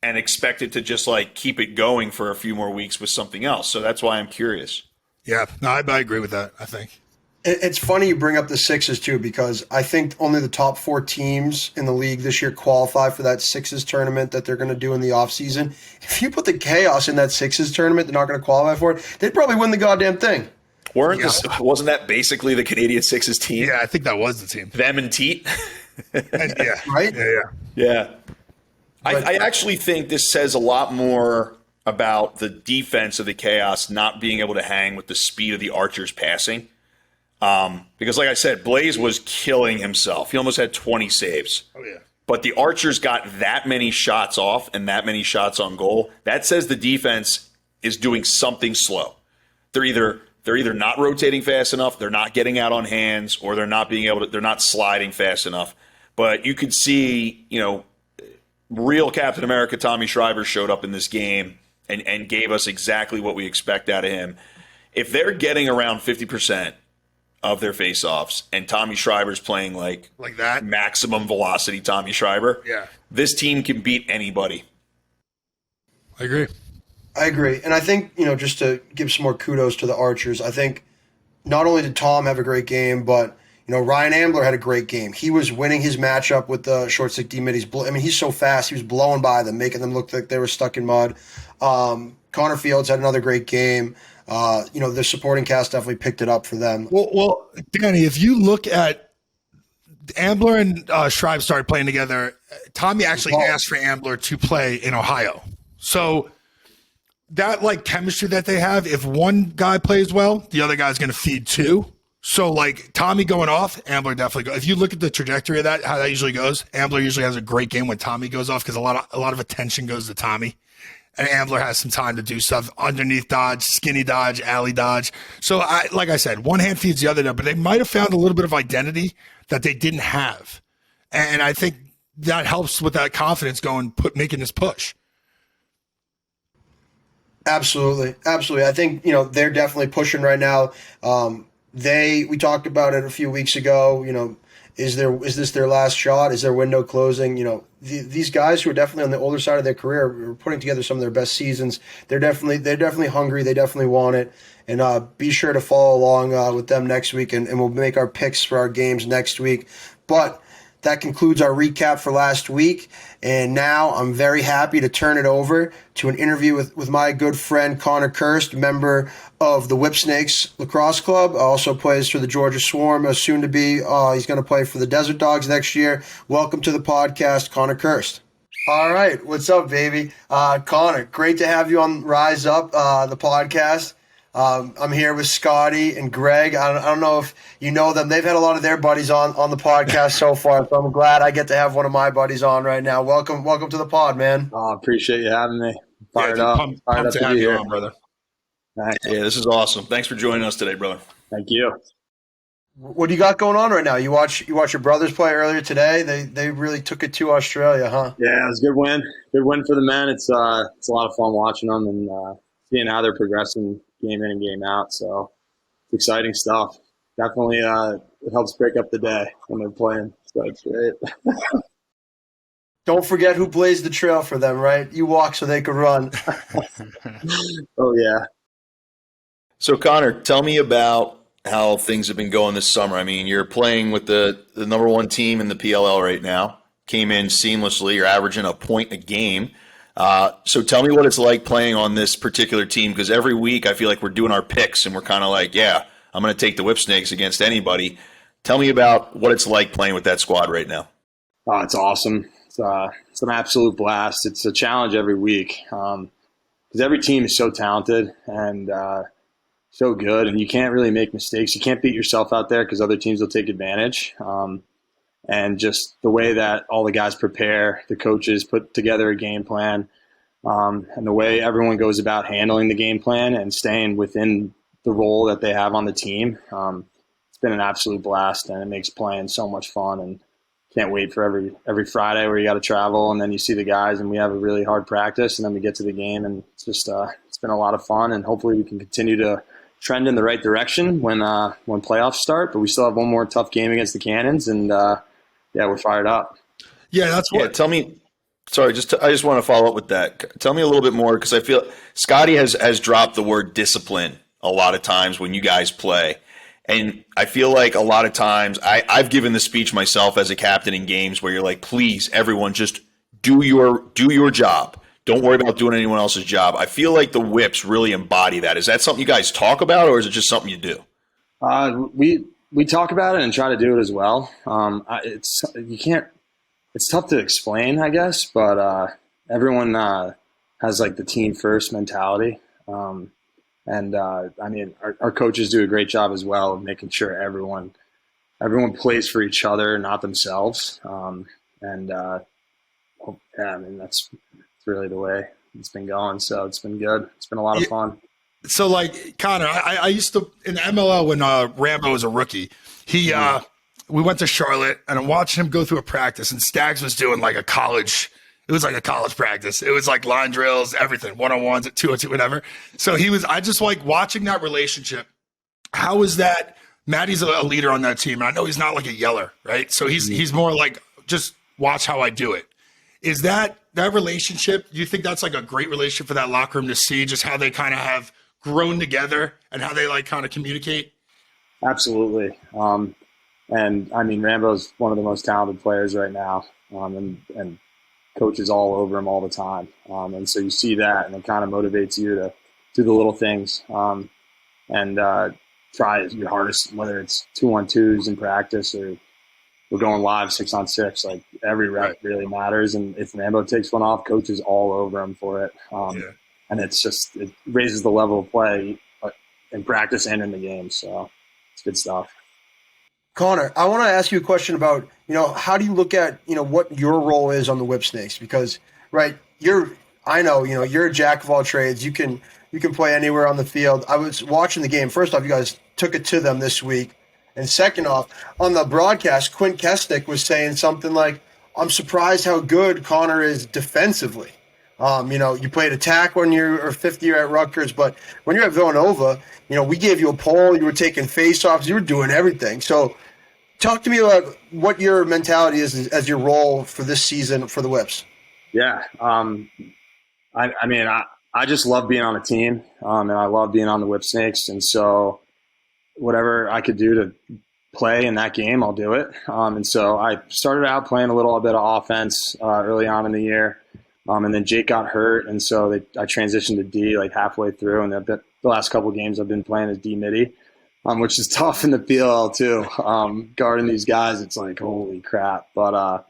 and expected to just like keep it going for a few more weeks with something else. So that's why I'm curious. Yeah, no, I agree with that, I think. It's funny you bring up the sixes too, because I think only the top 4 teams in the league this year qualify for that sixes tournament that they're going to do in the offseason. If you put the Chaos in that sixes tournament, they're not going to qualify for it. They'd probably win the goddamn thing. Wasn't that basically the Canadian sixes team? Yeah, I think that was the team. Them and Teat. Right? Yeah. I actually think this says a lot more about the defense of the Chaos not being able to hang with the speed of the Archers passing. Because like I said, Blaze was killing himself. He almost had 20 saves. Oh, yeah. But the Archers got that many shots off and that many shots on goal. That says the defense is doing something slow. They're either not rotating fast enough, they're not getting out on hands, or they're not sliding fast enough. But you could see, you know, real Captain America Tommy Schreiber showed up in this game and gave us exactly what we expect out of him. If they're getting around 50% of their faceoffs and Tommy Schreiber's playing like that maximum velocity Tommy Schreiber, this team can beat anybody. I agree. And I think, you know, just to give some more kudos to the Archers, I think not only did Tom have a great game, but, you know, Ryan Ambler had a great game. He was winning his matchup with the short stick D middies. I mean, he's so fast. He was blowing by them, making them look like they were stuck in mud. Connor Fields had another great game. You know, the supporting cast definitely picked it up for them. Well, Danny, if you look at Ambler and Schreiber started playing together, Tommy actually asked for Ambler to play in Ohio. So that like chemistry that they have, if one guy plays well, the other guy's going to feed two. So like Tommy going off, Ambler definitely go. If you look at the trajectory of that, how that usually goes, Ambler usually has a great game when Tommy goes off because a lot of attention goes to Tommy. And Ambler has some time to do stuff underneath dodge, skinny dodge, alley dodge. So like I said, one hand feeds the other, but they might have found a little bit of identity that they didn't have. And I think that helps with that confidence making this push. Absolutely. I think, you know, they're definitely pushing right now. We talked about it a few weeks ago, you know, is this their last shot? Is their window closing? You know, these guys who are definitely on the older side of their career are putting together some of their best seasons. They're definitely hungry. They definitely want it. And be sure to follow along with them next week, and we'll make our picks for our games next week. But that concludes our recap for last week. And now I'm very happy to turn it over to an interview with my good friend Connor Kirst, member of the Whipsnakes Lacrosse Club. Also plays for the Georgia Swarm, soon to be. He's going to play for the Desert Dogs next year. Welcome to the podcast, Connor Kirst. All right. What's up, baby? Connor, great to have you on Rise Up, the podcast. I'm here with Scotty and Greg. I don't know if you know them. They've had a lot of their buddies on the podcast so far, so I'm glad I get to have one of my buddies on right now. Welcome to the pod, man. Oh, appreciate you having me. Fired up Pumped to have you on, brother. Thanks. Yeah, this is awesome. Thanks for joining us today, brother. Thank you. What do you got going on right now? You watch your brothers play earlier today. They really took it to Australia, huh? Yeah, it was a good win. Good win for the men. It's a lot of fun watching them and seeing how they're progressing game in and game out. So it's exciting stuff. Definitely, it helps break up the day when they're playing. So it's great. Don't forget who blazed the trail for them, right? You walk so they could run. Oh yeah. So, Connor, tell me about how things have been going this summer. I mean, you're playing with the number one team in the PLL right now. Came in seamlessly. You're averaging a point a game. So tell me what it's like playing on this particular team, because every week I feel like we're doing our picks and we're kind of like, yeah, I'm going to take the Whipsnakes against anybody. Tell me about what it's like playing with that squad right now. Oh, it's awesome. It's an absolute blast. It's a challenge every week because every team is so talented and so good, and you can't really make mistakes. You can't beat yourself out there because other teams will take advantage. And just the way that all the guys prepare, the coaches put together a game plan, and the way everyone goes about handling the game plan and staying within the role that they have on the team, it's been an absolute blast, and it makes playing so much fun. And can't wait for every Friday where you got to travel, and then you see the guys, and we have a really hard practice, and then we get to the game, and it's just it's been a lot of fun, and hopefully we can continue to trend in the right direction when playoffs start. But we still have one more tough game against the Cannons, and yeah, we're fired up. Yeah, that's what. Yeah, tell me. Sorry, I just want to follow up with that. Tell me a little bit more, because I feel Scotty has dropped the word discipline a lot of times when you guys play. And I feel like a lot of times I've given the speech myself as a captain in games where you're like, please, everyone, just do your job. Don't worry about doing anyone else's job. I feel like the Whips really embody that. Is that something you guys talk about, or is it just something you do? We talk about it and try to do it as well. It's tough to explain, I guess, but everyone has like the team first mentality. And I mean, our coaches do a great job as well of making sure everyone plays for each other, not themselves. Yeah, I mean, that's really the way it's been going. So it's been good. It's been a lot of fun. So, like, Connor, I used to, in the MLL when Rambo was a rookie, we went to Charlotte, and I'm watching him go through a practice, and Stags was doing like a college practice. It was like line drills, everything, one-on-ones at 2-on-2, whatever. So I just like watching that relationship. How is that? Maddie's a leader on that team, and I know he's not like a yeller, right? So he's more like, just watch how I do it. Is that relationship, do you think that's like a great relationship for that locker room to see, just how they kind of have grown together and how they like kind of communicate? Absolutely. And I mean, Rambo's one of the most talented players right now, and coaches all over him all the time. And so you see that, and it kind of motivates you to do the little things and try your hardest, whether it's 2-on-2s in practice or we're going live 6-on-6. Like every rep really matters. And if Rambo takes one off, coach is all over him for it. And it raises the level of play in practice and in the game. So it's good stuff. Connor, I want to ask you a question about, how do you look at, what your role is on the Whipsnakes? Because, right, you're a jack of all trades. You can play anywhere on the field. I was watching the game. First off, you guys took it to them this week. And second off, on the broadcast, Quint Kesnick was saying something like, I'm surprised how good Connor is defensively. You played attack when you're fifth year at Rutgers, but when you're at Villanova, we gave you a pole, you were taking face-offs, you were doing everything. So talk to me about what your mentality is as your role for this season for the Whips. Yeah. I mean, I just love being on a team, and I love being on the Whipsnakes. And so whatever I could do to play in that game, I'll do it. And so I started out playing a little bit of offense early on in the year. And then Jake got hurt, and so I transitioned to D like halfway through. And the last couple of games I've been playing as D Middie, which is tough in the PLL too. Guarding these guys, it's like, holy crap. But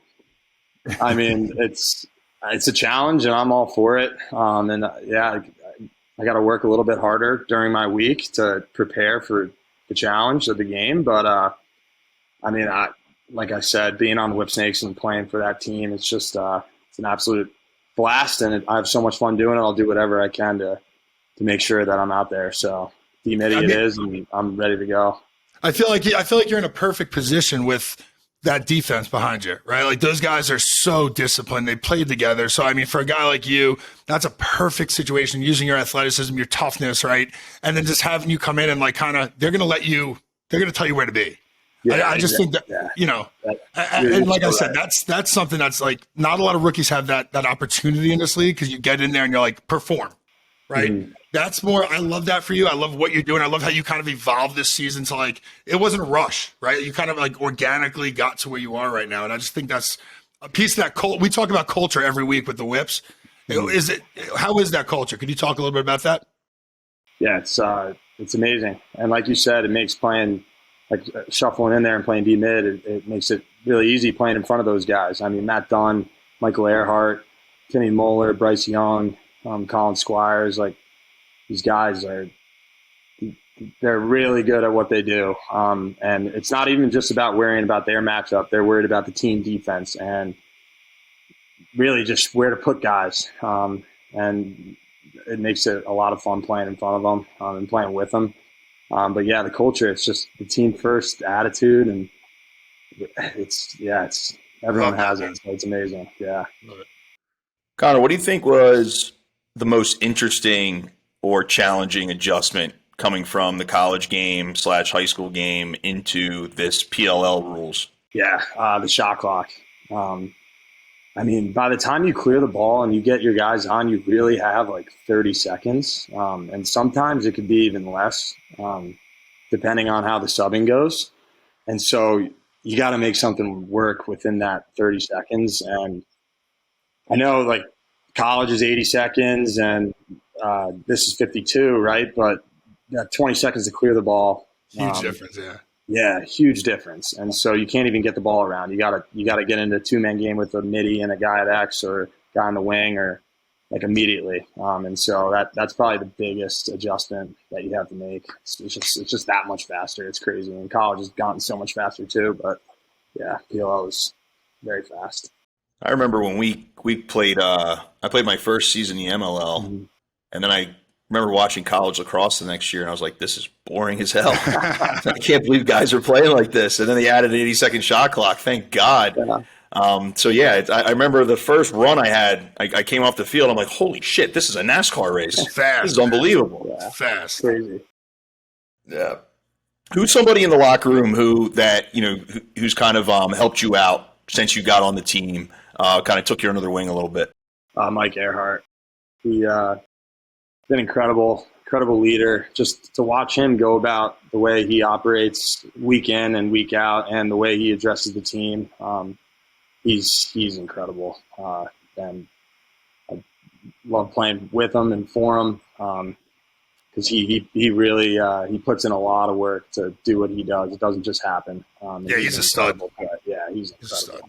I mean, it's a challenge, and I'm all for it. Yeah, I got to work a little bit harder during my week to prepare for the challenge of the game. But I mean, like I said, being on Whipsnakes and playing for that team, it's just it's an absolute blast, and I have so much fun doing it. I'll do whatever I can to make sure that I'm out there. So D-Middie it is, and I'm ready to go. I feel like you're in a perfect position with that defense behind you, right? Like those guys are so disciplined. They played together. So, I mean, for a guy like you, that's a perfect situation using your athleticism, your toughness, right? And then just having you come in and like kind of, they're going to tell you where to be. Yeah, I just think that, you know, and like I said, that's something that's like not a lot of rookies have that opportunity in this league because you get in there and you're like, perform, right? Mm-hmm. That's more, I love that for you. I love what you're doing. I love how you kind of evolved this season to like, it wasn't a rush, right? You kind of like organically got to where you are right now. And I just think that's a piece of that culture. We talk about culture every week with the Whips. How is that culture? Could you talk a little bit about that? Yeah, it's amazing. And like you said, it makes playing, like shuffling in there and playing D-mid, it makes it really easy playing in front of those guys. I mean, Matt Dunn, Michael Earhart, Timmy Moeller, Bryce Young, Colin Squires, like, these guys they're really good at what they do. And it's not even just about worrying about their matchup. They're worried about the team defense and really just where to put guys. And it makes it a lot of fun playing in front of them and playing with them. But yeah, the culture, it's just the team first attitude. And it's everyone has it. So it's amazing. Yeah. Connor, what do you think was the most interesting or challenging adjustment coming from the college game / high school game into this PLL rules? Yeah, the shot clock. I mean, by the time you clear the ball and you get your guys on, you really have like 30 seconds. And sometimes it could be even less, depending on how the subbing goes. And so you got to make something work within that 30 seconds. And I know like college is 80 seconds and this is 52, right? But 20 seconds to clear the ball. Huge difference, yeah. Yeah, huge difference. And so you can't even get the ball around. You gotta get into a 2-man game with a Middie and a guy at X or a guy on the wing or like immediately. And so that's probably the biggest adjustment that you have to make. It's just that much faster. It's crazy. And college has gotten so much faster too. But yeah, PLL is very fast. I remember when we played. I played my first season in the MLL, and then I remember watching college lacrosse the next year, and I was like, "This is boring as hell. I can't believe guys are playing like this." And then they added an 80-second shot clock. Thank God. Yeah. I remember the first run I had. I came off the field. I'm like, "Holy shit! This is a NASCAR race. Fast. This is unbelievable. Yeah. Fast, Crazy." Yeah. Who's somebody in the locker room who's kind of helped you out since you got on the team? Kind of took you under their wing a little bit. Mike Earhart. He been incredible leader. Just to watch him go about the way he operates week in and week out, and the way he addresses the team, he's incredible. And I love playing with him and for him because he really he puts in a lot of work to do what he does. It doesn't just happen. He's a stud. Yeah, he's incredible.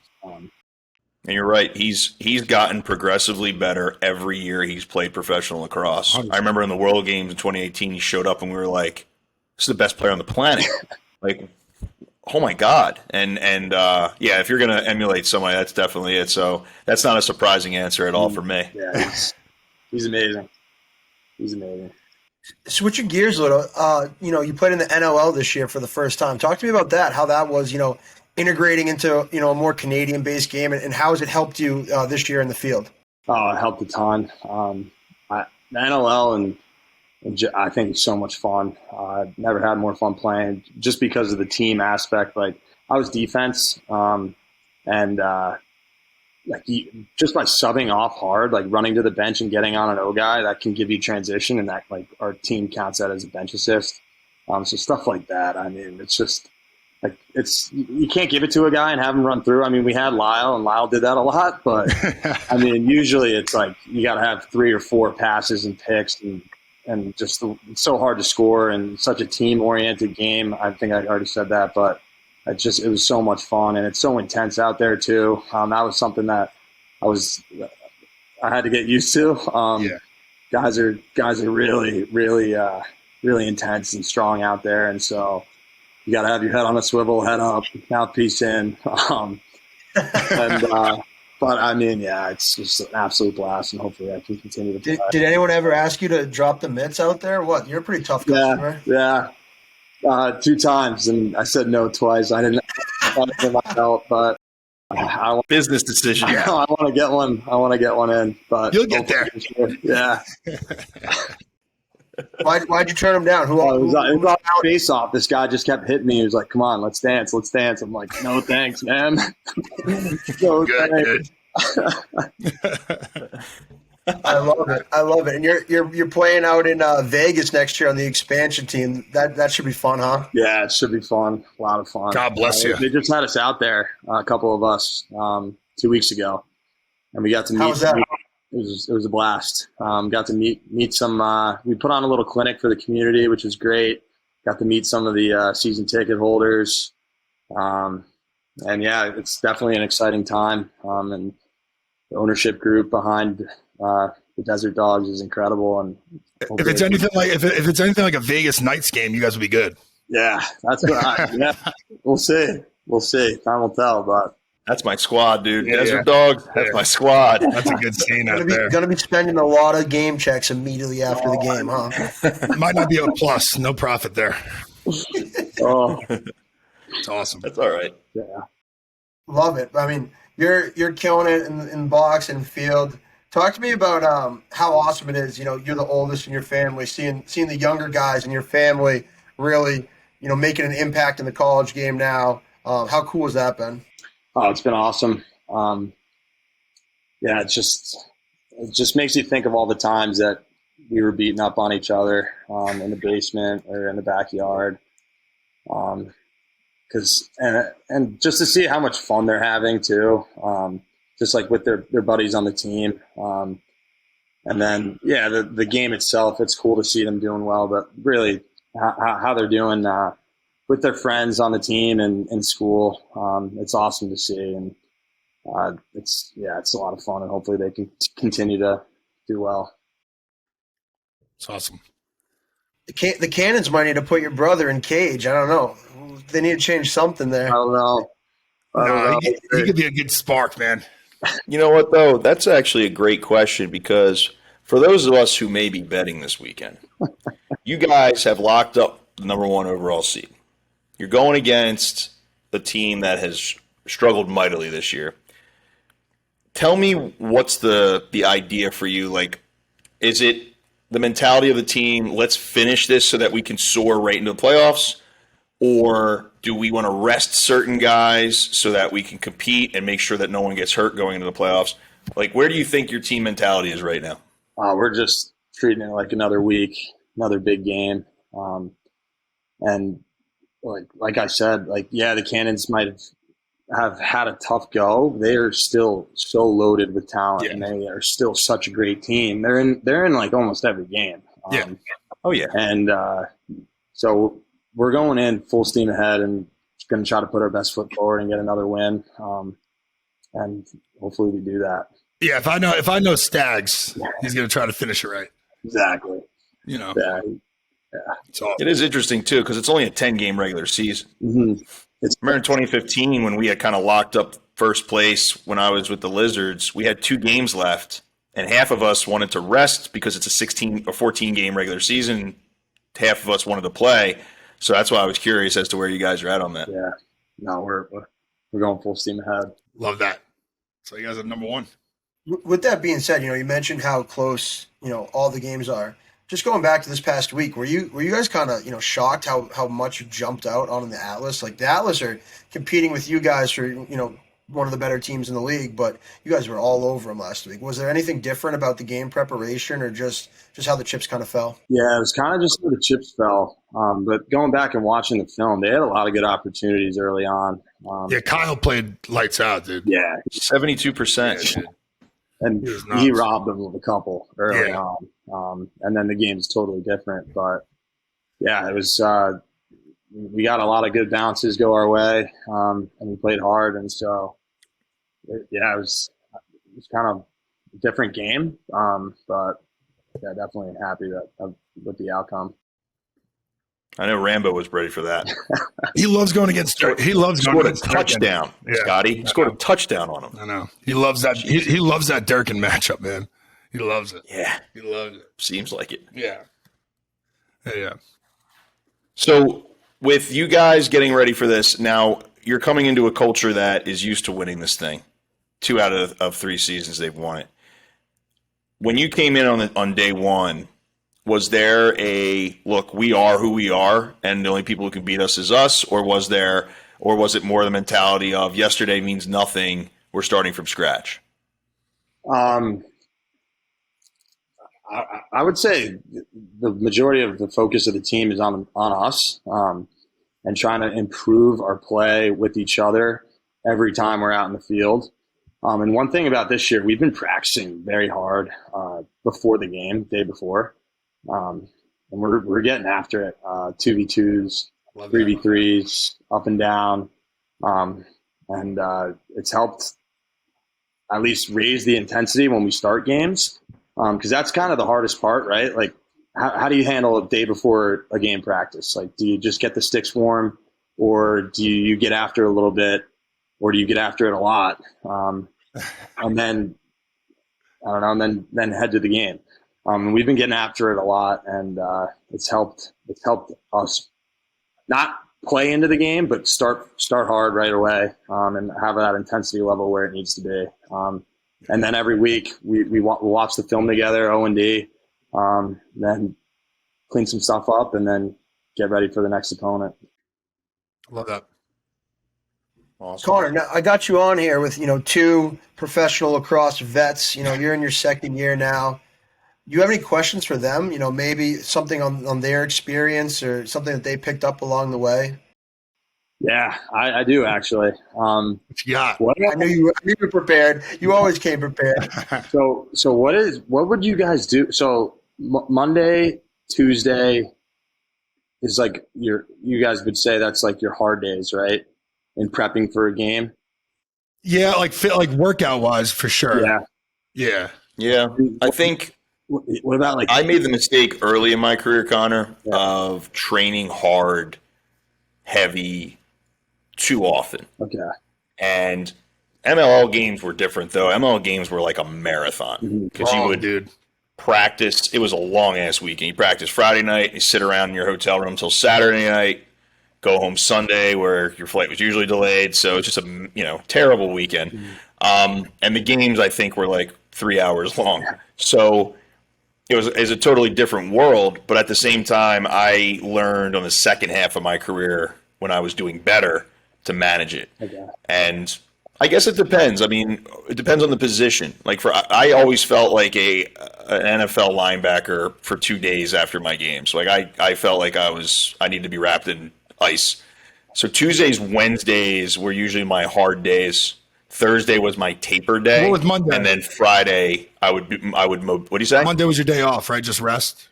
And you're right. He's gotten progressively better every year he's played professional lacrosse. 100%. I remember in the World Games in 2018, he showed up and we were like, "This is the best player on the planet." Like, oh my God. And if you're going to emulate somebody, that's definitely it. So that's not a surprising answer at all for me. Yeah, he's amazing. He's amazing. Switching gears a little, you played in the NOL this year for the first time. Talk to me about that, how that was, integrating into a more Canadian-based game, and how has it helped you this year in the field? Oh, it helped a ton. The NLL and I think it's so much fun. I've never had more fun playing just because of the team aspect. Like I was defense, just by subbing off hard, like running to the bench and getting on an O guy, that can give you transition, and that like our team counts that as a bench assist. So stuff like that. I mean, it's just. Like you can't give it to a guy and have him run through. I mean, we had Lyle, and Lyle did that a lot, but I mean, usually it's like you got to have 3 or 4 passes and picks, and just it's so hard to score, and such a team-oriented game. I think I already said that, but it was so much fun, and it's so intense out there too. That was something that I had to get used to. Guys are really, really, really intense and strong out there, and so. You got to have your head on a swivel, head up, mouthpiece in. But I mean, it's just an absolute blast, and hopefully I can continue to play. Did anyone ever ask you to drop the mitts out there? What? You're a pretty tough customer. Yeah. 2 times, and I said no twice. I didn't have it in my belt, but Business decision. I want to get one. I want to get one in, but You'll get there. Yeah. Why'd you turn him down? Who? It was on face off. This guy just kept hitting me. He was like, "Come on, let's dance, let's dance." I'm like, "No, thanks, man." No, Good. I love it. And you're playing out in Vegas next year on the expansion team. That should be fun, huh? Yeah, it should be fun. A lot of fun. God bless you. They just had us out there, a couple of us, 2 weeks ago, and we got to meet. How was that? It was a blast. Got to meet some. We put on a little clinic for the community, which was great. Got to meet some of the season ticket holders, and yeah, it's definitely an exciting time. And the ownership group behind the Desert Dogs is incredible. And If it's anything like a Vegas Knights game, you guys will be good. yeah, that's what. Yeah, we'll see. Time will tell, but. That's my squad, dude. Yeah, Desert Dog, that's my squad. That's a good scene out there. Going to be spending a lot of game checks immediately after the game, huh? Might not be a plus. No profit there. Oh, It's awesome. That's all right. yeah. Love it. I mean, you're killing it in box and field. Talk to me about how awesome it is. You know, you're the oldest in your family. Seeing the younger guys in your family really, making an impact in the college game now. How cool has that been? Oh, it's been awesome. Yeah, it just makes you think of all the times that we were beating up on each other in the basement or in the backyard. And just to see how much fun they're having too, just like with their buddies on the team. And then, yeah, the game itself, it's cool to see them doing well, but really how they're doing with their friends on the team and in school. It's awesome to see. And it's a lot of fun, and hopefully they can continue to do well. It's awesome. The Cannons might need to put your brother in cage. I don't know. They need to change something there. I don't know. He could be a good spark, man. You know what, though? That's actually a great question, because for those of us who may be betting this weekend, you guys have locked up the number 1 overall seed. You're going against a team that has struggled mightily this year. Tell me, what's the idea for you? Like, is it the mentality of the team, let's finish this so that we can soar right into the playoffs? Or do we want to rest certain guys so that we can compete and make sure that no one gets hurt going into the playoffs? Like, where do you think your team mentality is right now? We're just treating it like another week, another big game. And like I said, the Cannons might have had a tough go. They are still so loaded with talent, and they are still such a great team. They're in like almost every game. Oh yeah. And so we're going in full steam ahead and going to try to put our best foot forward and get another win. And hopefully we do that. Yeah, if I know Stags, he's going to try to finish it right. Exactly. Yeah. It's awesome. It is interesting, too, because it's only a 10-game regular season. Mm-hmm. Remember in 2015 when we had kind of locked up first place when I was with the Lizards, we had 2 games left, and half of us wanted to rest because it's a 16 or 14-game regular season. Half of us wanted to play. So that's why I was curious as to where you guys are at on that. Yeah. No, we're going full steam ahead. Love that. So you guys are number 1. With that being said, you mentioned how close, all the games are. Just going back to this past week, were you guys kind of, shocked how much you jumped out on the Atlas? Like, the Atlas are competing with you guys for, one of the better teams in the league, but you guys were all over them last week. Was there anything different about the game preparation, or just how the chips kind of fell? Yeah, it was kind of just where the chips fell. But going back and watching the film, they had a lot of good opportunities early on. Kyle played lights out, dude. Yeah. 72%. Yeah, and he robbed them of a couple early on. And then the game's totally different. But, yeah, it was we got a lot of good bounces go our way, and we played hard. And so, it was kind of a different game. But, yeah, definitely happy with the outcome. I know Rambo was ready for that. He loves going against Dirk. He loves going against Dirk. Touchdown, Scotty. He scored a touchdown on him. I know. He loves that. He loves that Durkin matchup, man. He loves it. Yeah. He loves it. Seems like it. Yeah. Yeah. So with you guys getting ready for this, now you're coming into a culture that is used to winning this thing. 2 out of 3 seasons they've won it. When you came in on day one, was there a look? We are who we are, and the only people who can beat us is us, or was it more the mentality of yesterday means nothing? We're starting from scratch. I would say the majority of the focus of the team is on us, and trying to improve our play with each other every time we're out in the field. And one thing about this year, we've been practicing very hard before the game, day before. And we're getting after it. 2v2s, 3v3s, up and down. And it's helped at least raise the intensity when we start games. Because that's kind of the hardest part, right? Like, how do you handle a day before a game practice? Like, do you just get the sticks warm, or do you get after it a little bit, or do you get after it a lot? And then, I don't know, and then head to the game. We've been getting after it a lot, and it's helped us not play into the game, but start hard right away, and have that intensity level where it needs to be. And then every week we watch the film together, O&D, then clean some stuff up, and then get ready for the next opponent. Love that. Awesome. Connor, now I got you on here with 2 professional lacrosse vets. You're in your second year now. Do you have any questions for them? Maybe something on their experience or something that they picked up along the way? Yeah, I do actually. What you got? I knew you were prepared. You always came prepared. So what would you guys do? So Monday, Tuesday is like you guys would say that's like your hard days, right? In prepping for a game. Yeah, like workout wise for sure. Yeah. I think. What about like? I made the mistake early in my career, Connor, of training hard, heavy, too often. Okay. And MLL games were different, though. MLL games were like a marathon because you would practice. It was a long ass weekend. You practice Friday night, you sit around in your hotel room till Saturday night, go home Sunday where your flight was usually delayed. So it's just a terrible weekend. And the games I think were like 3 hours long. So it was a totally different world. But at the same time, I learned on the second half of my career when I was doing better to manage it. Okay. And I guess it depends. I mean, it depends on the position. Like I always felt like an NFL linebacker for 2 days after my games. Like I felt like I needed to be wrapped in ice. So Tuesdays, Wednesdays were usually my hard days. Thursday was my taper day. What was Monday? And then Friday I would what do you say? Monday was your day off, right? Just rest.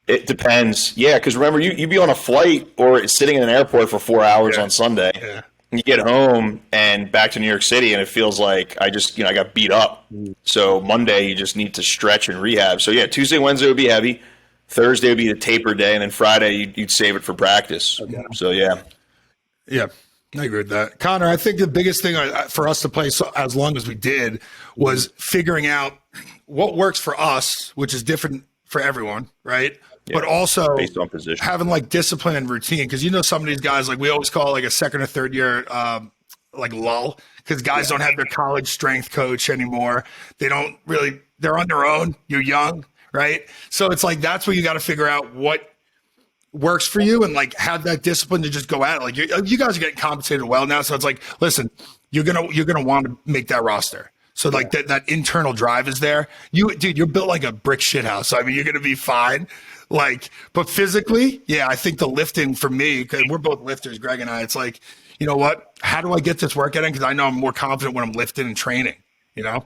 It depends. Yeah, because remember you'd be on a flight or sitting in an airport for 4 hours on Sunday. Yeah. You get home and back to New York City, and it feels like I got beat up. So Monday, you just need to stretch and rehab. So yeah, Tuesday, Wednesday would be heavy. Thursday would be the taper day, and then Friday you'd save it for practice. Okay. So yeah, I agree with that, Connor. I think the biggest thing for us to play as long as we did was figuring out what works for us, which is different for everyone, right? Yeah, but also based on position, having like discipline and routine. Because some of these guys, like we always call like a second or third year like lull, because guys don't have their college strength coach anymore. They're on their own. You're young, right? So it's like that's where you got to figure out what works for you and like have that discipline to just go at it. Like you guys are getting compensated well now, so it's like, listen, you're gonna want to make that roster. So like that internal drive is there. You're built like a brick shit house. So, I mean, you're gonna be fine. Like, but physically, yeah, I think the lifting for me, because we're both lifters, Greg and I, it's like, you know what? How do I get this workout in? Because I know I'm more confident when I'm lifting and training. Yeah,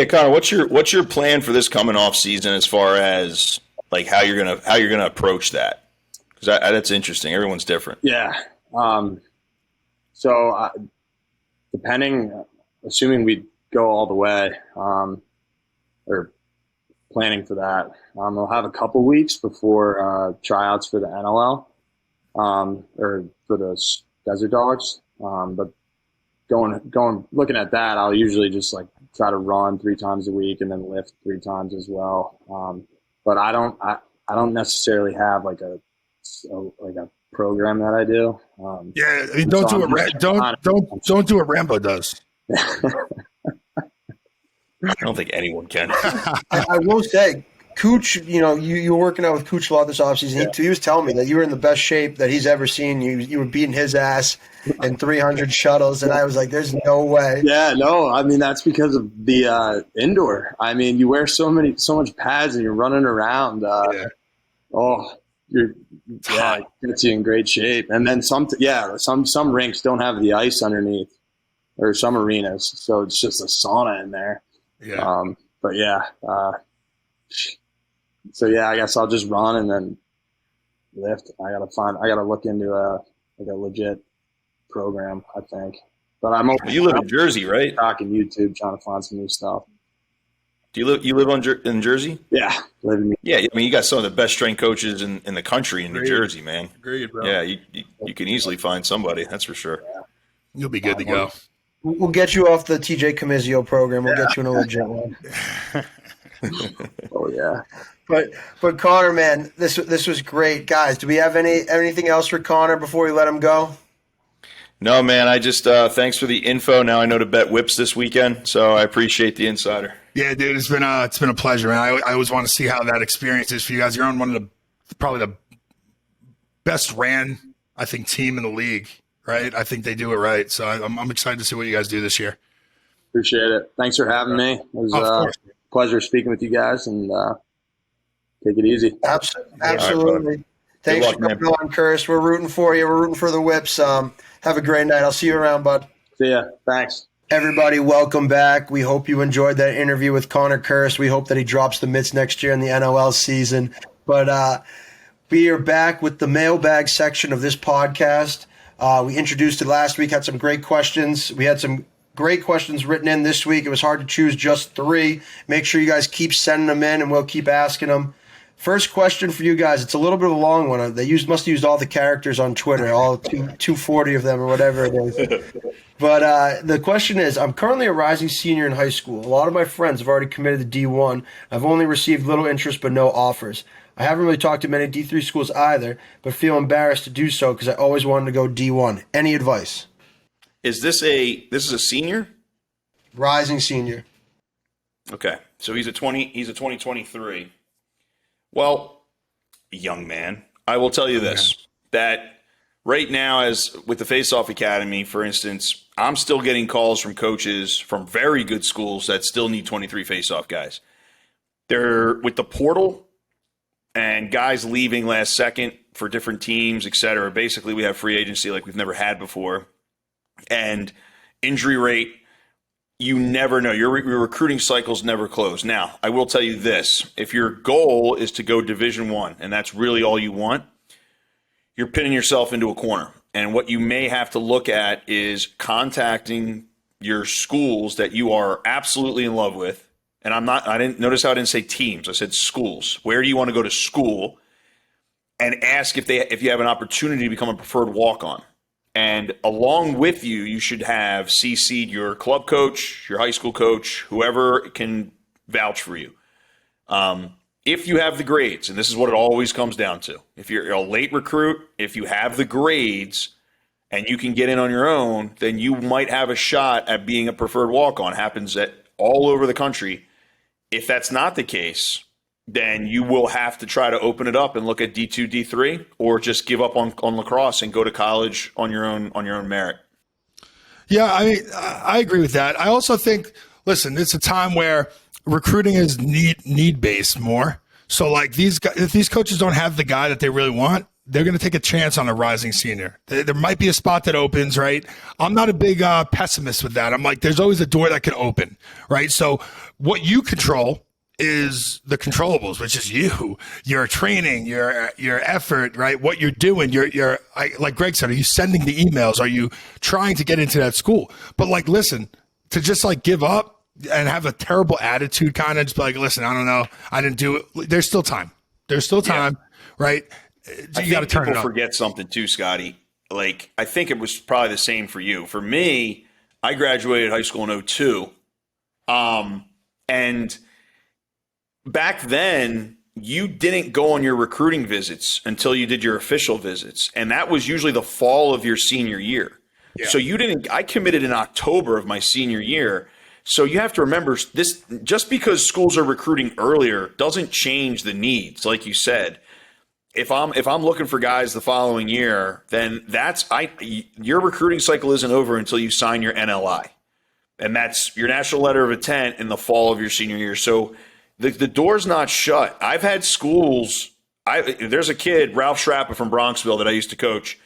Connor, what's your plan for this coming off season as far as like how you're gonna approach that? Because that's interesting. Everyone's different. Yeah. So assuming we go all the way, or planning for that, we'll have a couple weeks before tryouts for the NLL, or for the Desert Dogs. But looking at that, I'll usually just like try to run 3 times a week and then lift 3 times as well. But I don't necessarily have like a so like a program that I do. Yeah, I mean, don't so do I'm what just- don't do what Rambo does. I don't think anyone can. I will say, Cooch, you were working out with Cooch a lot this offseason. He was telling me that you were in the best shape that he's ever seen. You were beating his ass in 300 shuttles, and I was like, there's no way. Yeah, no, I mean that's because of the indoor. I mean, you wear so much pads and you're running around. Oh, it gets you in great shape. And then some rinks don't have the ice underneath, or some arenas, so it's just a sauna in there. Yeah. So yeah, I guess I'll just run and then lift. I gotta look into a legit program, I think. But I'm open. You live in Jersey, right? Talking YouTube, trying to find some new stuff. Do you live in Jersey? Yeah, Yeah, I mean, you got some of the best strength coaches in the country in New Jersey, man. Agreed, bro. Yeah, you can easily find somebody. That's for sure. You'll be good to go. We'll get you off the TJ Comizio program. We'll get you in a legit one. Oh yeah. But Connor, man, this was great, guys. Do we have anything else for Connor before we let him go? No, man. I just thanks for the info. Now I know to bet whips this weekend, so I appreciate the insider. Yeah, dude, it's been a pleasure, man. I always want to see how that experience is for you guys. You're on one of probably the best ran, I think, team in the league, right? I think they do it right. So I'm excited to see what you guys do this year. Appreciate it. Thanks for having me. It was a pleasure speaking with you guys, and take it easy. Absolutely. Right, Thanks for coming on, Kirst. We're rooting for you. We're rooting for the Whips. Have a great night. I'll see you around, bud. See ya. Thanks. Everybody, welcome back. We hope you enjoyed that interview with Connor Kirst. We hope that he drops the mitts next year in the NOL season. But we are back with the mailbag section of this podcast. We introduced it last week, had some great questions. We had some great questions written in this week. It was hard to choose just 3. Make sure you guys keep sending them in, and we'll keep asking them. First question for you guys. It's a little bit of a long one. They must have used all the characters on Twitter, all 240 of them or whatever it is. But the question is, I'm currently a rising senior in high school. A lot of my friends have already committed to D1. I've only received little interest but no offers. I haven't really talked to many D3 schools either, but feel embarrassed to do so because I always wanted to go D1. Any advice? Is this a senior? Rising senior. Okay, so he's a 2023. Well, young man, I will tell you this, that right now, as with the Face-Off Academy, for instance, I'm still getting calls from coaches from very good schools that still need 23 face-off guys. They're with the portal and guys leaving last second for different teams, et cetera. Basically, we have free agency like we've never had before. And injury rate, you never know. Your recruiting cycles never close. Now, I will tell you this. If your goal is to go Division I, and that's really all you want, you're pinning yourself into a corner. And what you may have to look at is contacting your schools that you are absolutely in love with. And I didn't notice how I didn't say teams. I said schools. Where do you want to go to school? And ask if you have an opportunity to become a preferred walk-on. And along with you, you should have CC'd your club coach, your high school coach, whoever can vouch for you. If you have the grades, and this is what it always comes down to, if you're a late recruit, if you have the grades and you can get in on your own, then you might have a shot at being a preferred walk-on. It happens all over the country. If that's not the case, then you will have to try to open it up and look at D2, D3, or just give up on lacrosse and go to college on your own merit. Yeah, I agree with that. I also think, listen, it's a time where recruiting is need based more. So like if these coaches don't have the guy that they really want, they're going to take a chance on a rising senior. There might be a spot that opens, right? I'm not a big pessimist with that. I'm like, there's always a door that can open, right? So what you control is the controllables, which is your training, your effort, right? What you're doing, like Greg said, are you sending the emails? Are you trying to get into that school? But like, listen, to just like give up and have a terrible attitude, kind of just be like, listen, I don't know, I didn't do it. There's still time. Right? You got to turn it on. People forget something too, Scotty. Like, I think it was probably the same for you. For me, I graduated high school in 2002. And back then, you didn't go on your recruiting visits until you did your official visits. And that was usually the fall of your senior year. Yeah. So I committed in October of my senior year. So you have to remember this, just because schools are recruiting earlier doesn't change the needs. Like you said, if I'm looking for guys the following year, then your recruiting cycle isn't over until you sign your NLI. And that's your national letter of intent in the fall of your senior year. So the door's not shut. I've had schools. There's a kid, Ralph Schrappa from Bronxville, that I used to coach,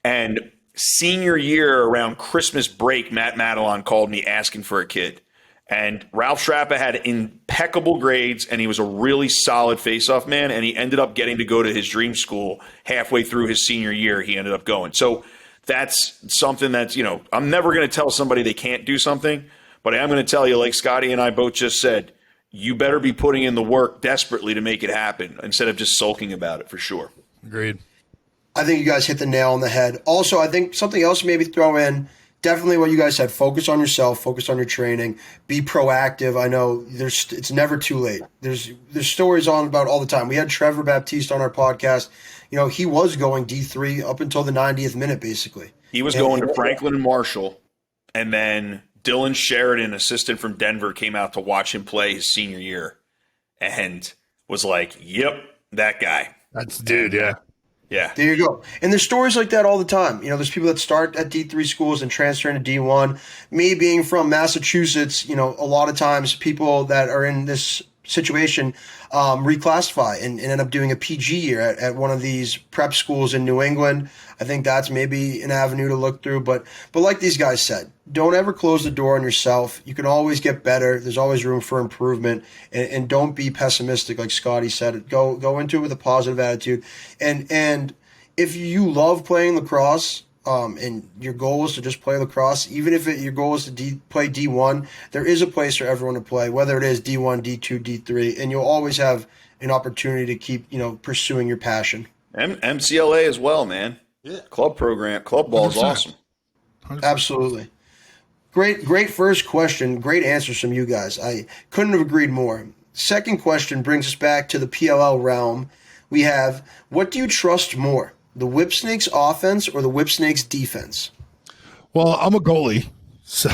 and senior year around Christmas break, Matt Madelon called me asking for a kid. And Ralph Schrappa had impeccable grades, and he was a really solid face-off man, and he ended up getting to go to his dream school halfway through his senior year. He ended up going. So that's something that's, I'm never going to tell somebody they can't do something, but I am going to tell you, like Scotty and I both just said, you better be putting in the work desperately to make it happen instead of just sulking about it, for sure. Agreed. I think you guys hit the nail on the head. Also, I think something else maybe throw in, definitely what you guys said, focus on yourself, focus on your training, be proactive. I know it's never too late. There's stories on about all the time. We had Trevor Baptiste on our podcast. He was going D3 up until the 90th minute, basically. He was going to Franklin and Marshall, and then Dylan Sheridan, assistant from Denver, came out to watch him play his senior year and was like, yep, that guy. That's the dude, yeah. Yeah. There you go. And there's stories like that all the time. There's people that start at D3 schools and transfer into D1. Me being from Massachusetts, a lot of times people that are in this situation reclassify and end up doing a PG year at one of these prep schools in New England. I think that's maybe an avenue to look through. But like these guys said, don't ever close the door on yourself. You can always get better. There's always room for improvement. And don't be pessimistic, like Scotty said. Go into it with a positive attitude. And if you love playing lacrosse, and your goal is to just play lacrosse, even if your goal is to play D1, there is a place for everyone to play, whether it is D1, D2, D3, and you'll always have an opportunity to keep, pursuing your passion. MCLA as well, man. Yeah. Club program, club ball is 100%. Awesome. 100%. Absolutely. Great first question. Great answers from you guys. I couldn't have agreed more. Second question brings us back to the PLL realm. We have, what do you trust more, the Whipsnakes offense or the Whipsnakes defense? Well, I'm a goalie, so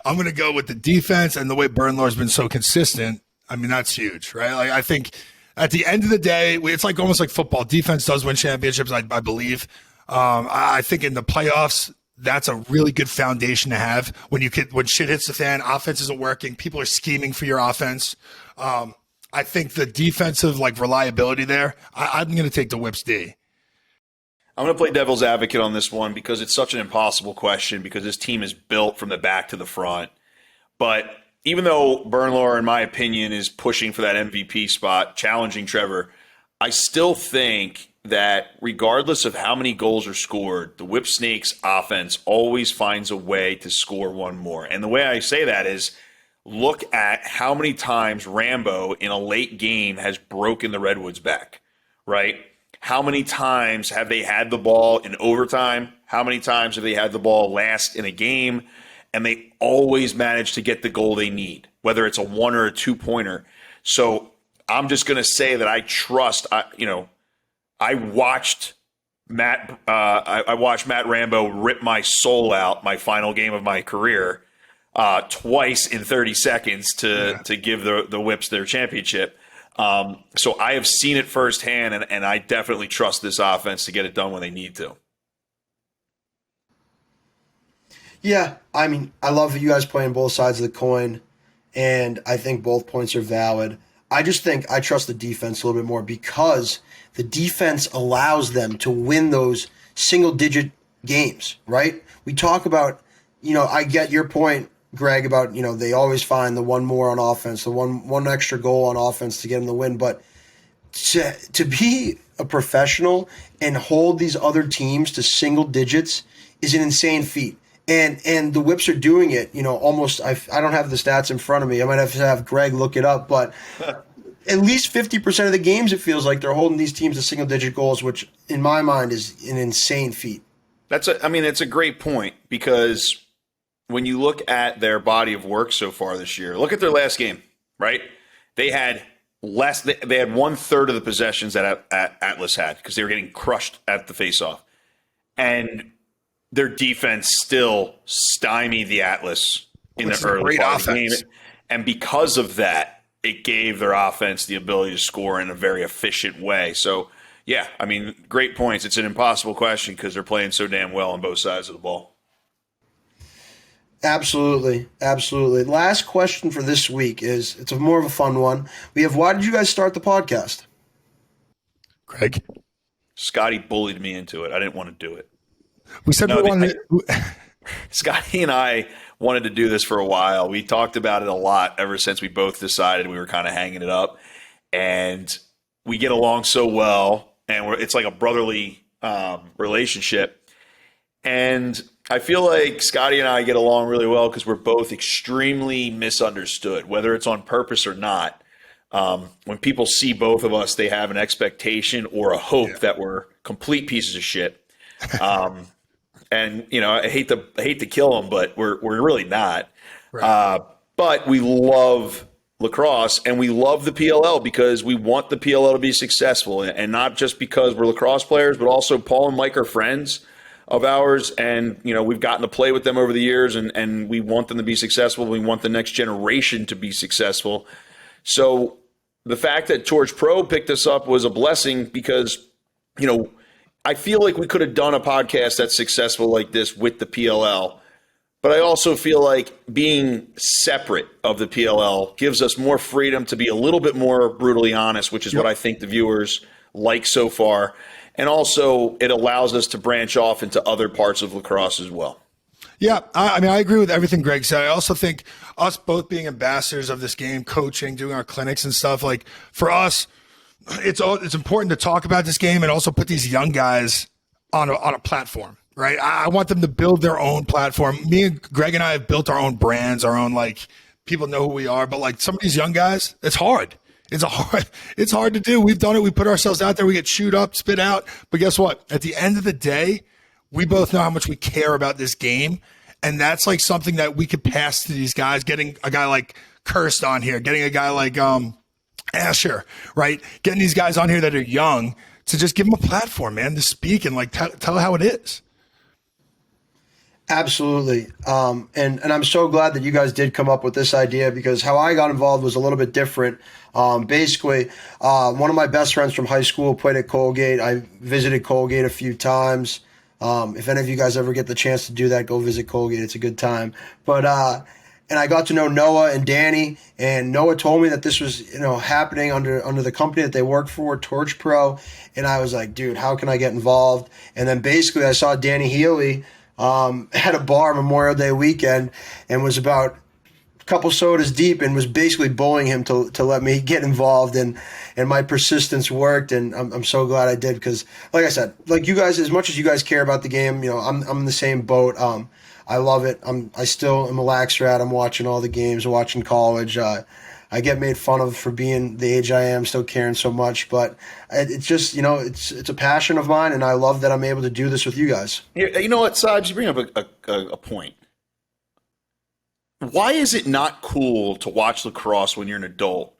I'm going to go with the defense, and the way Bernlohr's been so consistent, I mean, that's huge, right? Like, I think at the end of the day, it's like almost like football. Defense does win championships, I believe. I think in the playoffs, that's a really good foundation to have. When shit hits the fan, offense isn't working, people are scheming for your offense. I think the defensive reliability there, I'm going to take the Whips D. I'm going to play devil's advocate on this one because it's such an impossible question because this team is built from the back to the front. But even though Bernlohr, in my opinion, is pushing for that MVP spot, challenging Trevor, I still think that regardless of how many goals are scored, the Whipsnakes offense always finds a way to score one more. And the way I say that is look at how many times Rambo in a late game has broken the Redwoods back, right? How many times have they had the ball in overtime? How many times have they had the ball last in a game? And they always manage to get the goal they need, whether it's a 1 or a 2-pointer. So I'm just going to say that I trust, I watched Matt Rambo rip my soul out my final game of my career twice in 30 seconds to give the Whips their championship. So I have seen it firsthand, and I definitely trust this offense to get it done when they need to. Yeah, I mean, I love you guys playing both sides of the coin, and I think both points are valid. I just think I trust the defense a little bit more because the defense allows them to win those single-digit games, right? We talk about, I get your point, Greg, about, they always find the one more on offense, the one extra goal on offense to get them the win. But to be a professional and hold these other teams to single digits is an insane feat. And the Whips are doing it, almost, I don't have the stats in front of me. I might have to have Greg look it up, but at least 50% of the games, it feels like they're holding these teams to single-digit goals, which in my mind is an insane feat. It's a great point because when you look at their body of work so far this year, look at their last game, right? They had less. They had 1/3 of the possessions that Atlas had because they were getting crushed at the faceoff, and their defense still stymied the Atlas in the early part of the game. And because of that, it gave their offense the ability to score in a very efficient way. So, yeah, I mean, great points. It's an impossible question because they're playing so damn well on both sides of the ball. Absolutely. Absolutely. Last question for this week it's more of a fun one. We have, why did you guys start the podcast? Greg? Scotty bullied me into it. I didn't want to do it. We said we wanted Scotty and I wanted to do this for a while. We talked about it a lot ever since we both decided we were kind of hanging it up. And we get along so well, and it's like a brotherly relationship. And I feel like Scotty and I get along really well because we're both extremely misunderstood, whether it's on purpose or not. When people see both of us, they have an expectation or a hope that we're complete pieces of shit. And I hate to kill them, but we're really not. Right. But we love lacrosse and we love the PLL because we want the PLL to be successful, and not just because we're lacrosse players, but also Paul and Mike are friends of ours, and we've gotten to play with them over the years, and we want them to be successful. We want the next generation to be successful. So the fact that TorchPro picked us up was a blessing because, I feel like we could have done a podcast that's successful like this with the PLL, but I also feel like being separate of the PLL gives us more freedom to be a little bit more brutally honest, which is what I think the viewers like so far. And also, it allows us to branch off into other parts of lacrosse as well. Yeah, I mean, I agree with everything Greg said. I also think us both being ambassadors of this game, coaching, doing our clinics and stuff, like for us, it's important to talk about this game and also put these young guys on a platform, right? I want them to build their own platform. Me and Greg and I have built our own brands, our own, like, people know who we are, but like some of these young guys, it's hard. It's hard to do. We've done it. We put ourselves out there. We get chewed up, spit out. But guess what? At the end of the day, we both know how much we care about this game. And that's like something that we could pass to these guys, getting a guy like Kirst on here, getting a guy like Asher, right? Getting these guys on here that are young to just give them a platform, man, to speak and like tell how it is. Absolutely. And I'm so glad that you guys did come up with this idea, because how I got involved was a little bit different. Basically, one of my best friends from high school played at Colgate. I visited Colgate a few times. If any of you guys ever get the chance to do that, go visit Colgate. It's a good time. But and I got to know Noah and Danny, and Noah told me that this was happening under the company that they work for, TorchPro. And I was like, dude, how can I get involved? And then basically I saw Danny Healy at a bar Memorial Day weekend and was about a couple sodas deep and was basically bullying him to let me get involved, and my persistence worked, and I'm so glad I did, because like I said, like you guys, as much as you guys care about the game, I'm in the same boat. I love it. I still am a lax rat. I'm watching all the games, watching college. I get made fun of for being the age I am, still caring so much, but it's just, it's a passion of mine, and I love that I'm able to do this with you guys. You know what, Saj, you bring up a point. Why is it not cool to watch lacrosse when you're an adult,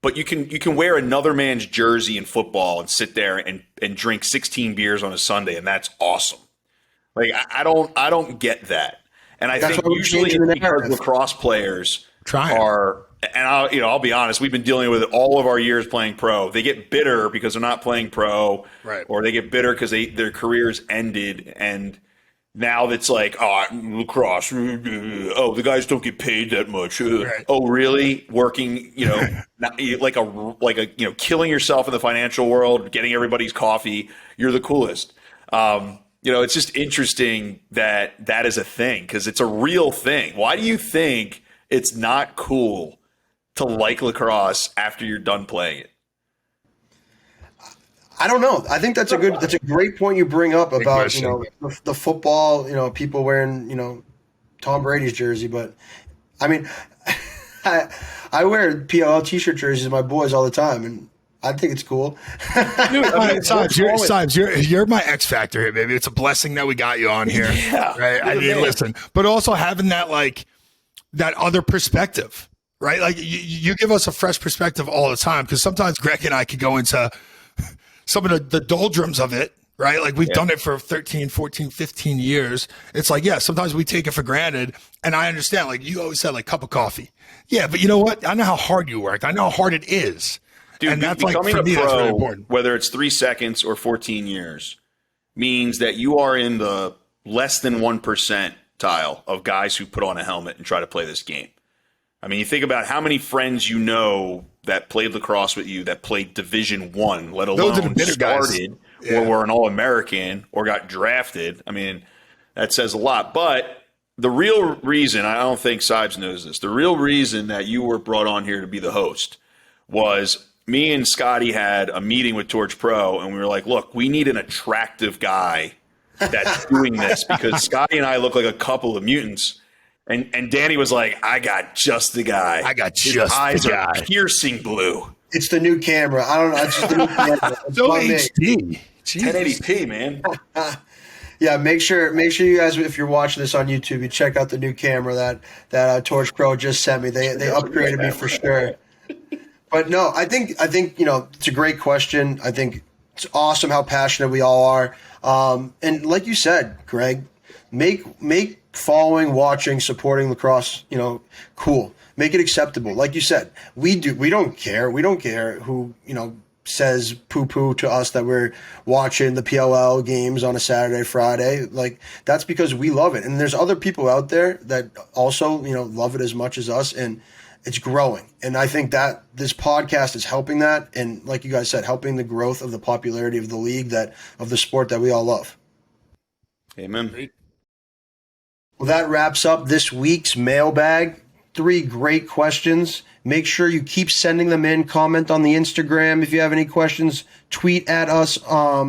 but you can wear another man's jersey in football and sit there and drink 16 beers on a Sunday, and that's awesome? Like, I don't get that. And I think usually it's because lacrosse players are, and I'll be honest, we've been dealing with it all of our years playing pro. They get bitter because they're not playing pro, right? Or they get bitter because their careers ended, and now it's like, oh, lacrosse, oh, the guys don't get paid that much. Right. Oh, really? Working, like a killing yourself in the financial world, getting everybody's coffee. You're the coolest. It's just interesting that is a thing, because it's a real thing. Why do you think it's not cool to like lacrosse after you're done playing it? I don't know. I think that's a great point you bring up about the football. People wearing Tom Brady's jersey, but I mean, I wear PLL t-shirt jerseys of my boys all the time, and I think it's cool. Sibes, you're my X factor here, baby. It's a blessing that we got you on here. Yeah, right. I mean, listen, but also having that that other perspective, right? Like you give us a fresh perspective all the time, because sometimes Greg and I could go into some of the doldrums of it, right? Like we've done it for 13, 14, 15 years. It's like, yeah, sometimes we take it for granted. And I understand, like you always said, like cup of coffee. Yeah, but you know what? I know how hard you worked. I know how hard it is. Dude, and that's becoming like, for me, a pro, that's really important. whether it's 3 seconds or 14 years, means that you are in the less than 1% of guys who put on a helmet and try to play this game. I mean, you think about how many friends you know that played lacrosse with you that played Division I, let alone started or were an All-American or got drafted. I mean, that says a lot. But the real reason, I don't think Sibes knows this, the real reason that you were brought on here to be the host was me and Scotty had a meeting with TorchPro, and we were like, look, we need an attractive guy that's doing this, because Scotty and I look like a couple of mutants. And Danny was like, I got just the guy. His eyes are piercing blue. It's the new camera. I don't know. It's just the new camera. So HD. 1080p, man. Yeah, make sure you guys, if you're watching this on YouTube, you check out the new camera that TorchPro just sent me. They upgraded me for sure. But no, I think it's a great question. I think it's awesome how passionate we all are. And like you said, Greg, make following, watching, supporting lacrosse, cool. Make it acceptable. Like you said, we don't care. We don't care who, says poo-poo to us that we're watching the PLL games on a Saturday, Friday. Like, that's because we love it. And there's other people out there that also, love it as much as us, and it's growing. And I think that this podcast is helping that. And like you guys said, helping the growth of the popularity of the league, of the sport that we all love. Amen. Well, that wraps up this week's mailbag. 3 great questions. Make sure you keep sending them in. Comment on the Instagram if you have any questions. Tweet at us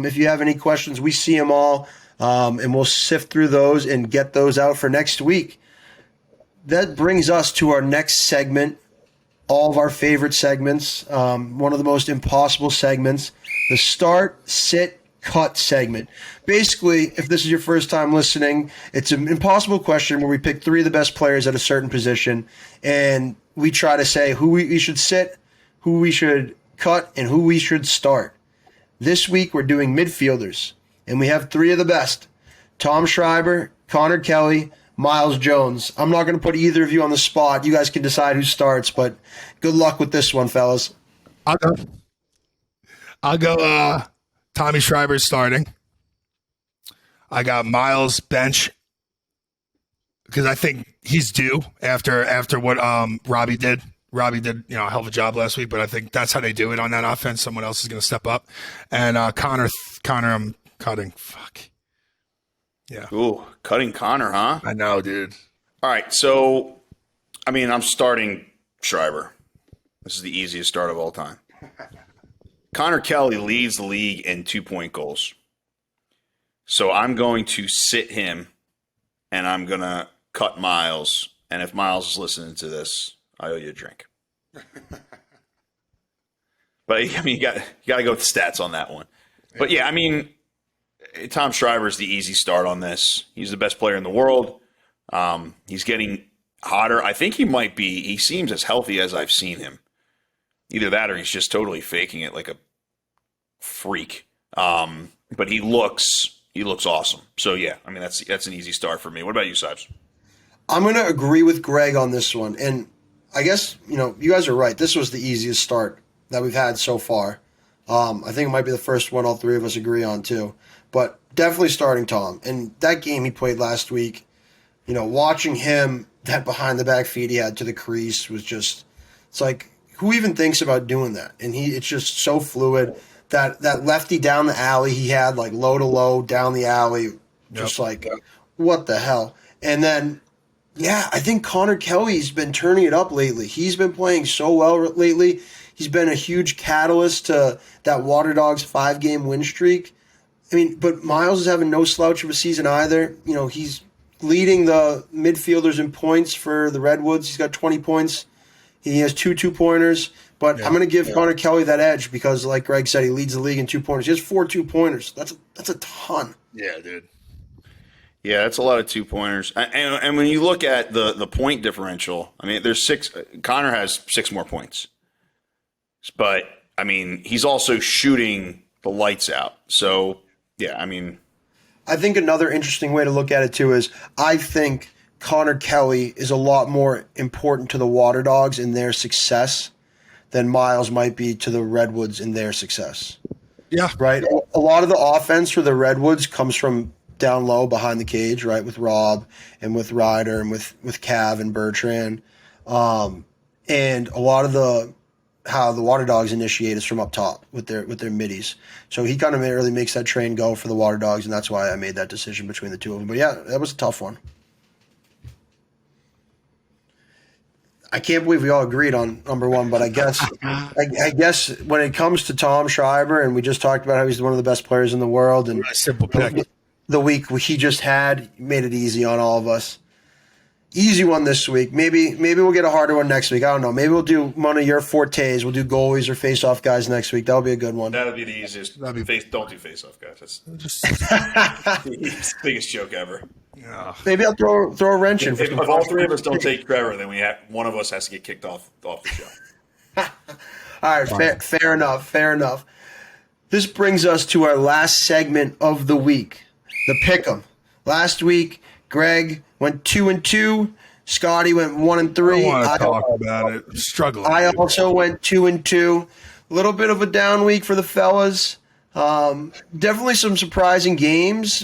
if you have any questions. We see them all, and we'll sift through those and get those out for next week. That brings us to our next segment, all of our favorite segments, one of the most impossible segments, the Start, Sit, Cut segment. Basically, if this is your first time listening, it's an impossible question where we pick 3 of the best players at a certain position, and we try to say who we should sit, who we should cut, and who we should start. This week, we're doing midfielders, and we have 3 of the best: Tom Schreiber, Connor Kelly, Miles Jones. I'm not going to put either of you on the spot. You guys can decide who starts, but good luck with this one, fellas. I'll go Tommy Schreiber's starting. I got Miles bench because I think he's due after what Robbie did. Robbie did a hell of a job last week, but I think that's how they do it on that offense. Someone else is going to step up. And Connor, I'm cutting. Fuck. Yeah. Ooh, cutting Connor, huh? I know, dude. All right, so, I'm starting Schreiber. This is the easiest start of all time. Connor Kelly leads the league in 2-point goals. So I'm going to sit him, and I'm going to cut Miles. And if Miles is listening to this, I owe you a drink. But, you got to go with the stats on that one. But, yeah, Tom Schreiber is the easy start on this. He's the best player in the world. He's getting hotter. I think he seems as healthy as I've seen him. Either that or he's just totally faking it like a freak. But he looks awesome. So, yeah, that's an easy start for me. What about you, Sibes? I'm going to agree with Greg on this one. And I guess, you guys are right. This was the easiest start that we've had so far. I think it might be the first one all 3 of us agree on, too. But definitely starting Tom. And that game he played last week, watching him, that behind-the-back feed he had to the crease was just – it's like, who even thinks about doing that? And it's just so fluid. That lefty down the alley he had, like low to low down the alley, just what the hell? And then, yeah, I think Connor Kelly's been turning it up lately. He's been playing so well lately. He's been a huge catalyst to that Water Dogs 5-game win streak. But Miles is having no slouch of a season either. He's leading the midfielders in points for the Redwoods. He's got 20 points. He has 2 2-pointers. But I'm going to give Connor Kelly that edge because, like Greg said, he leads the league in 2-pointers. He has 4 2-pointers. That's a ton. Yeah, dude. Yeah, that's a lot of 2-pointers. And when you look at the point differential, I mean, there's 6. Connor has 6 more points. But, I mean, he's also shooting the lights out. So, yeah, I mean. I think another interesting way to look at it, too, is I think Connor Kelly is a lot more important to the Water Dogs in their success than Miles might be to the Redwoods in their success. Yeah. Right? A lot of the offense for the Redwoods comes from down low behind the cage, right, with Rob and with Ryder and with Cav and Bertrand. And a lot of how the Water Dogs initiate is from up top with their middies. So he kind of really makes that train go for the Water Dogs, and that's why I made that decision between the two of them. But yeah, that was a tough one. I can't believe we all agreed on number one, but I guess I guess when it comes to Tom Schreiber, and we just talked about how he's one of the best players in the world, and Simple pick. the week he just had made it easy on all of us. Easy one this week. Maybe we'll get a harder one next week. I don't know. Maybe we'll do one of your fortes. We'll do goalies or face-off guys next week. That'll be a good one. That'll be the easiest. Don't do face-off, guys. That's Just, the biggest joke ever. Maybe I'll throw a wrench in. If all 3 of us don't take Trevor, then one of us has to get kicked off the show. All right, fair enough. Fair enough. This brings us to our last segment of the week, the Pick'em. Last week, Greg went 2-2. Scotty went 1-3. I want to talk about it. I'm struggling. I also went 2-2. A little bit of a down week for the fellas. Definitely some surprising games,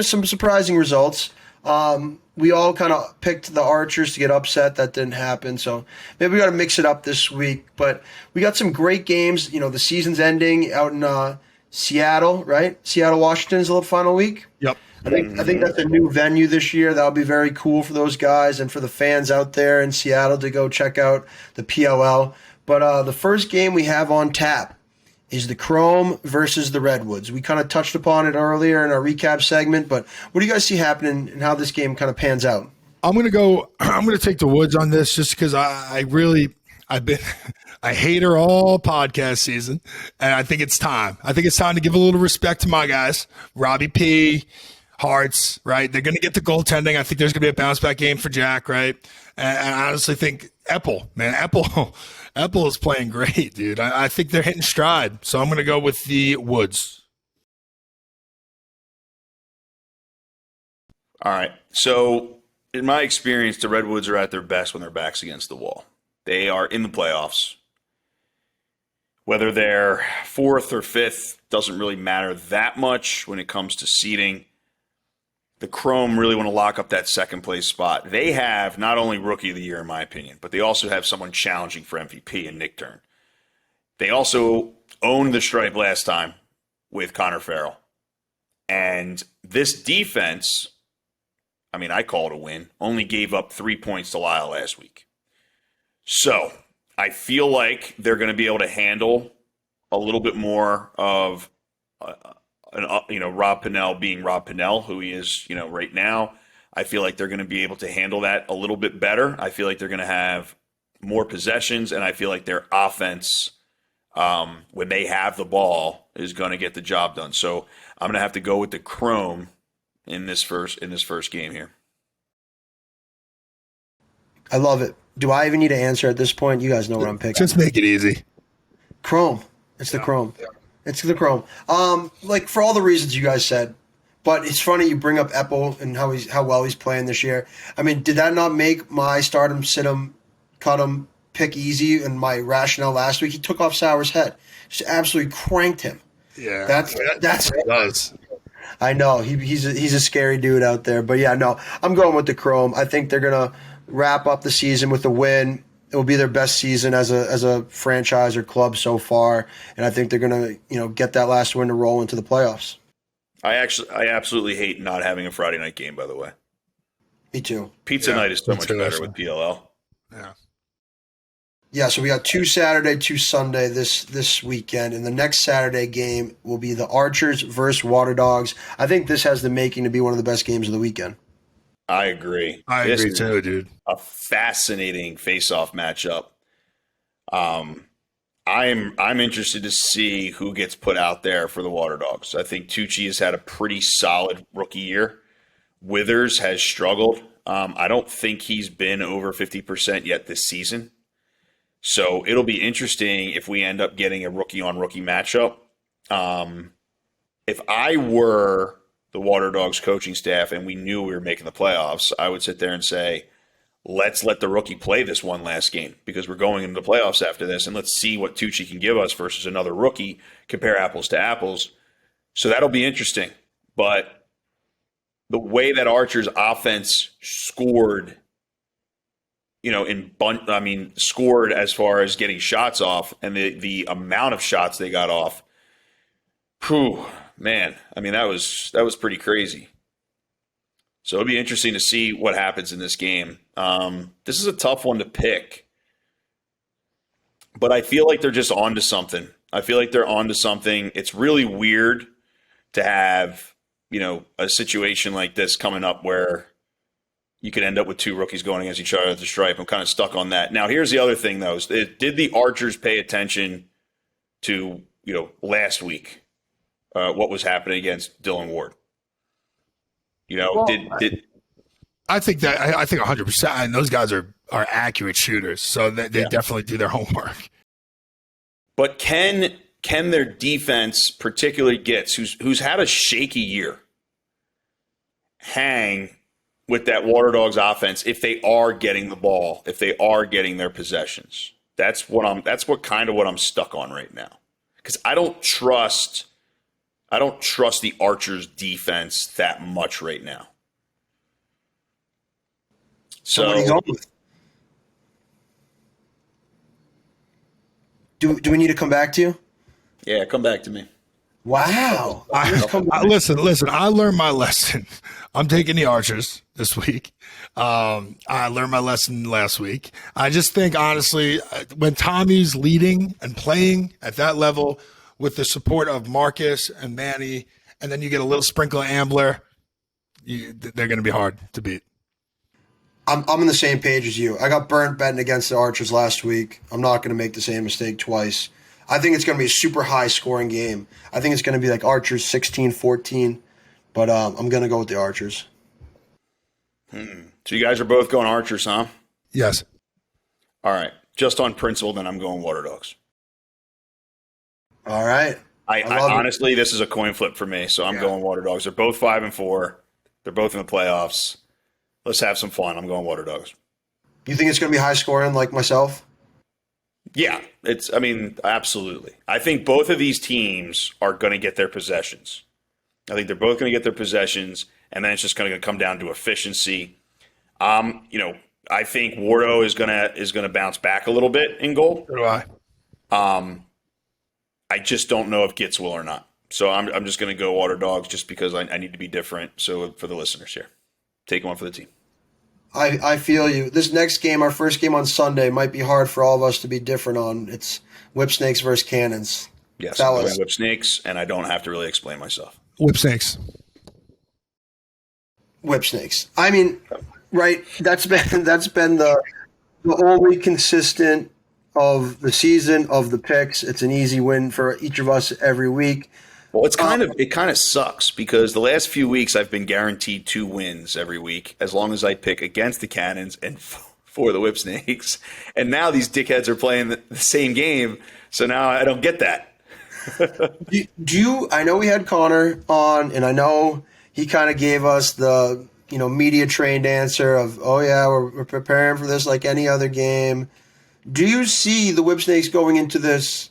some surprising results. We all kind of picked the Archers to get upset. That didn't happen. So maybe we got to mix it up this week. But we got some great games. You know, the season's ending out in Seattle, right? Seattle, Washington is the final week. Yep. I think that's a new venue this year. That'll be very cool for those guys and for the fans out there in Seattle to go check out the PLL. But the first game we have on tap is the Chrome versus the Redwoods. We kind of touched upon it earlier in our recap segment, but what do you guys see happening and how this game kind of pans out? I'm gonna take the Woods on this just because I've been a hater all podcast season, and I think it's time. I think it's time to give a little respect to my guys, Robbie P, Hearts, right? They're going to get the goaltending. I think there's going to be a bounce back game for Jack, right? And I honestly think Epple is playing great, dude. I think they're hitting stride. So I'm going to go with the Woods. All right. So in my experience, the Redwoods are at their best when their back's against the wall. They are in the playoffs. Whether they're 4th or 5th doesn't really matter that much when it comes to seeding. The Chrome really want to lock up that second place spot. They have not only Rookie of the Year, in my opinion, but they also have someone challenging for MVP in Nick Turn. They also owned the stripe last time with Connor Farrell. And this defense, I mean, I call it a win, only gave up 3 points to Lyle last week. So I feel like they're going to be able to handle a little bit more of Rob Pennell being Rob Pennell, who he is, right now. I feel like they're going to be able to handle that a little bit better. I feel like they're going to have more possessions, and I feel like their offense, when they have the ball, is going to get the job done. So I'm going to have to go with the Chrome in this first game here. I love it. Do I even need to answer at this point? You guys know what I'm picking. Just make it easy. Chrome. It's the Chrome. It's the Chrome. Like for all the reasons you guys said, but it's funny you bring up Epple and how well he's playing this year. I mean, did that not make my start him, sit him, cut him, pick easy and my rationale last week? He took off Sauer's head, just absolutely cranked him. Yeah, that's it does. I know he's a scary dude out there, but yeah, no, I'm going with the Chrome. I think they're gonna wrap up the season with a win. It will be their best season as a franchise or club so far, and I think they're going to get that last win to roll into the playoffs. I absolutely hate not having a Friday night game. By the way, me too. Pizza night is so much better with PLL. Yeah. So we got 2 Saturday, 2 Sunday this weekend, and the next Saturday game will be the Archers versus Water Dogs. I think this has the making to be one of the best games of the weekend. I agree. I agree too, dude. A fascinating face-off matchup. I'm interested to see who gets put out there for the Water Dogs. I think Tucci has had a pretty solid rookie year Withers has struggled. I don't think he's been over 50% yet this season. So it'll be interesting if we end up getting a rookie-on-rookie matchup. If I were the Water Dogs coaching staff and we knew we were making the playoffs, I would sit there and say, let's let the rookie play this one last game because we're going into the playoffs after this, and let's see what Tucci can give us versus another rookie, compare apples to apples. So that'll be interesting. But the way that Archer's offense scored, scored as far as getting shots off and the amount of shots they got off, man, that was pretty crazy. So it'll be interesting to see what happens in this game. This is a tough one to pick, but I feel like they're just onto something. It's really weird to have, a situation like this coming up where you could end up with two rookies going against each other at the stripe. I'm kind of stuck on that. Now, here's the other thing, though. Did the Archers pay attention to, last week, what was happening against Dylan Ward? I think 100%. And those guys are accurate shooters, so they definitely do their homework. But can their defense, particularly Gitz, who's had a shaky year, hang with that Water Dogs offense if they are getting the ball, if they are getting their possessions? That's what I'm stuck on right now. Because I don't trust the Archers defense that much right now. So what are you going with? Do we need to come back to you? Yeah, come back to me. Wow. Listen, I learned my lesson. I'm taking the Archers this week. I learned my lesson last week. I just think, honestly, when Tommy's leading and playing at that level with the support of Marcus and Manny, and then you get a little sprinkle of Ambler, they're going to be hard to beat. I'm on the same page as you. I got burnt betting against the Archers last week. I'm not going to make the same mistake twice. I think it's going to be a super high scoring game. I think it's going to be like Archers 16-14, but I'm going to go with the Archers. So you guys are both going Archers, huh? Yes. All right. Just on principle, then I'm going Water Dogs. All right. I honestly, this is a coin flip for me, so I'm going Water Dogs. They're both 5-4. They're both in the playoffs. Let's have some fun. I'm going Water Dogs. You think it's going to be high scoring like myself? Yeah, absolutely. I think both of these teams are going to get their possessions. I think they're both going to get their possessions, and then it's just going to come down to efficiency. I think Wardo is going to bounce back a little bit in goal. So do I. I just don't know if Gitz will or not. So I'm just going to go Water Dogs just because I need to be different. So for the listeners here, take one for the team. I feel you. This next game, our first game on Sunday, might be hard for all of us to be different on. It's Whipsnakes versus Cannons. Yes, I'm going Whipsnakes, and I don't have to really explain myself. Whipsnakes. Whipsnakes. I mean, right? That's been the only consistent of the season of the picks. It's an easy win for each of us every week. Well, it kind of sucks because the last few weeks I've been guaranteed 2 wins every week as long as I pick against the Cannons and for the Whipsnakes. And now these dickheads are playing the same game, so now I don't get that. I know we had Connor on, and I know he kind of gave us the media trained answer of, oh yeah, we're preparing for this like any other game. Do you see the Whipsnakes going into this?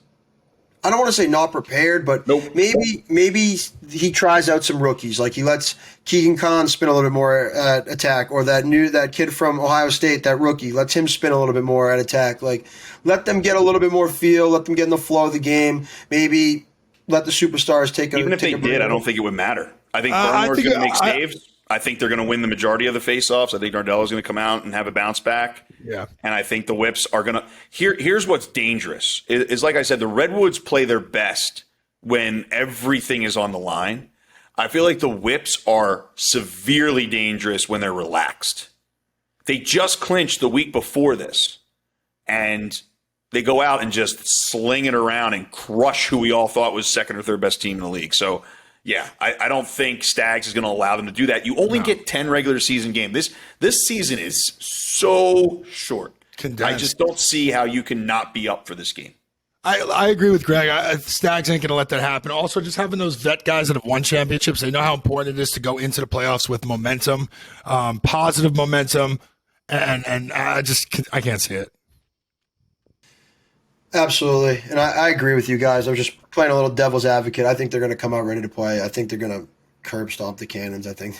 I don't want to say not prepared, but nope. maybe he tries out some rookies. Like he lets Keegan Khan spin a little bit more at attack, or that kid from Ohio State, that rookie, lets him spin a little bit more at attack. Like let them get a little bit more feel, let them get in the flow of the game. Maybe let the superstars take a Even if they did, I don't think it would matter. I think Burnmore's going to make saves. I think they're going to win the majority of the faceoffs. I think Nardello's going to come out and have a bounce back. Yeah. And I think the Whips are going to here's what's dangerous. Is like I said, the Redwoods play their best when everything is on the line. I feel like the Whips are severely dangerous when they're relaxed. They just clinched the week before this. And they go out and just sling it around and crush who we all thought was second or third best team in the league. So Yeah, I don't think Stags is going to allow them to do that. You only get 10 regular season games. This season is so short. Condensed. I just don't see how you can not be up for this game. I agree with Greg. Stags ain't going to let that happen. Also, just having those vet guys that have won championships, they know how important it is to go into the playoffs with momentum, positive momentum, and I can't see it. Absolutely. And I agree with you guys. I was just playing a little devil's advocate. I think they're going to come out ready to play. I think they're going to curb stomp the Cannons. I think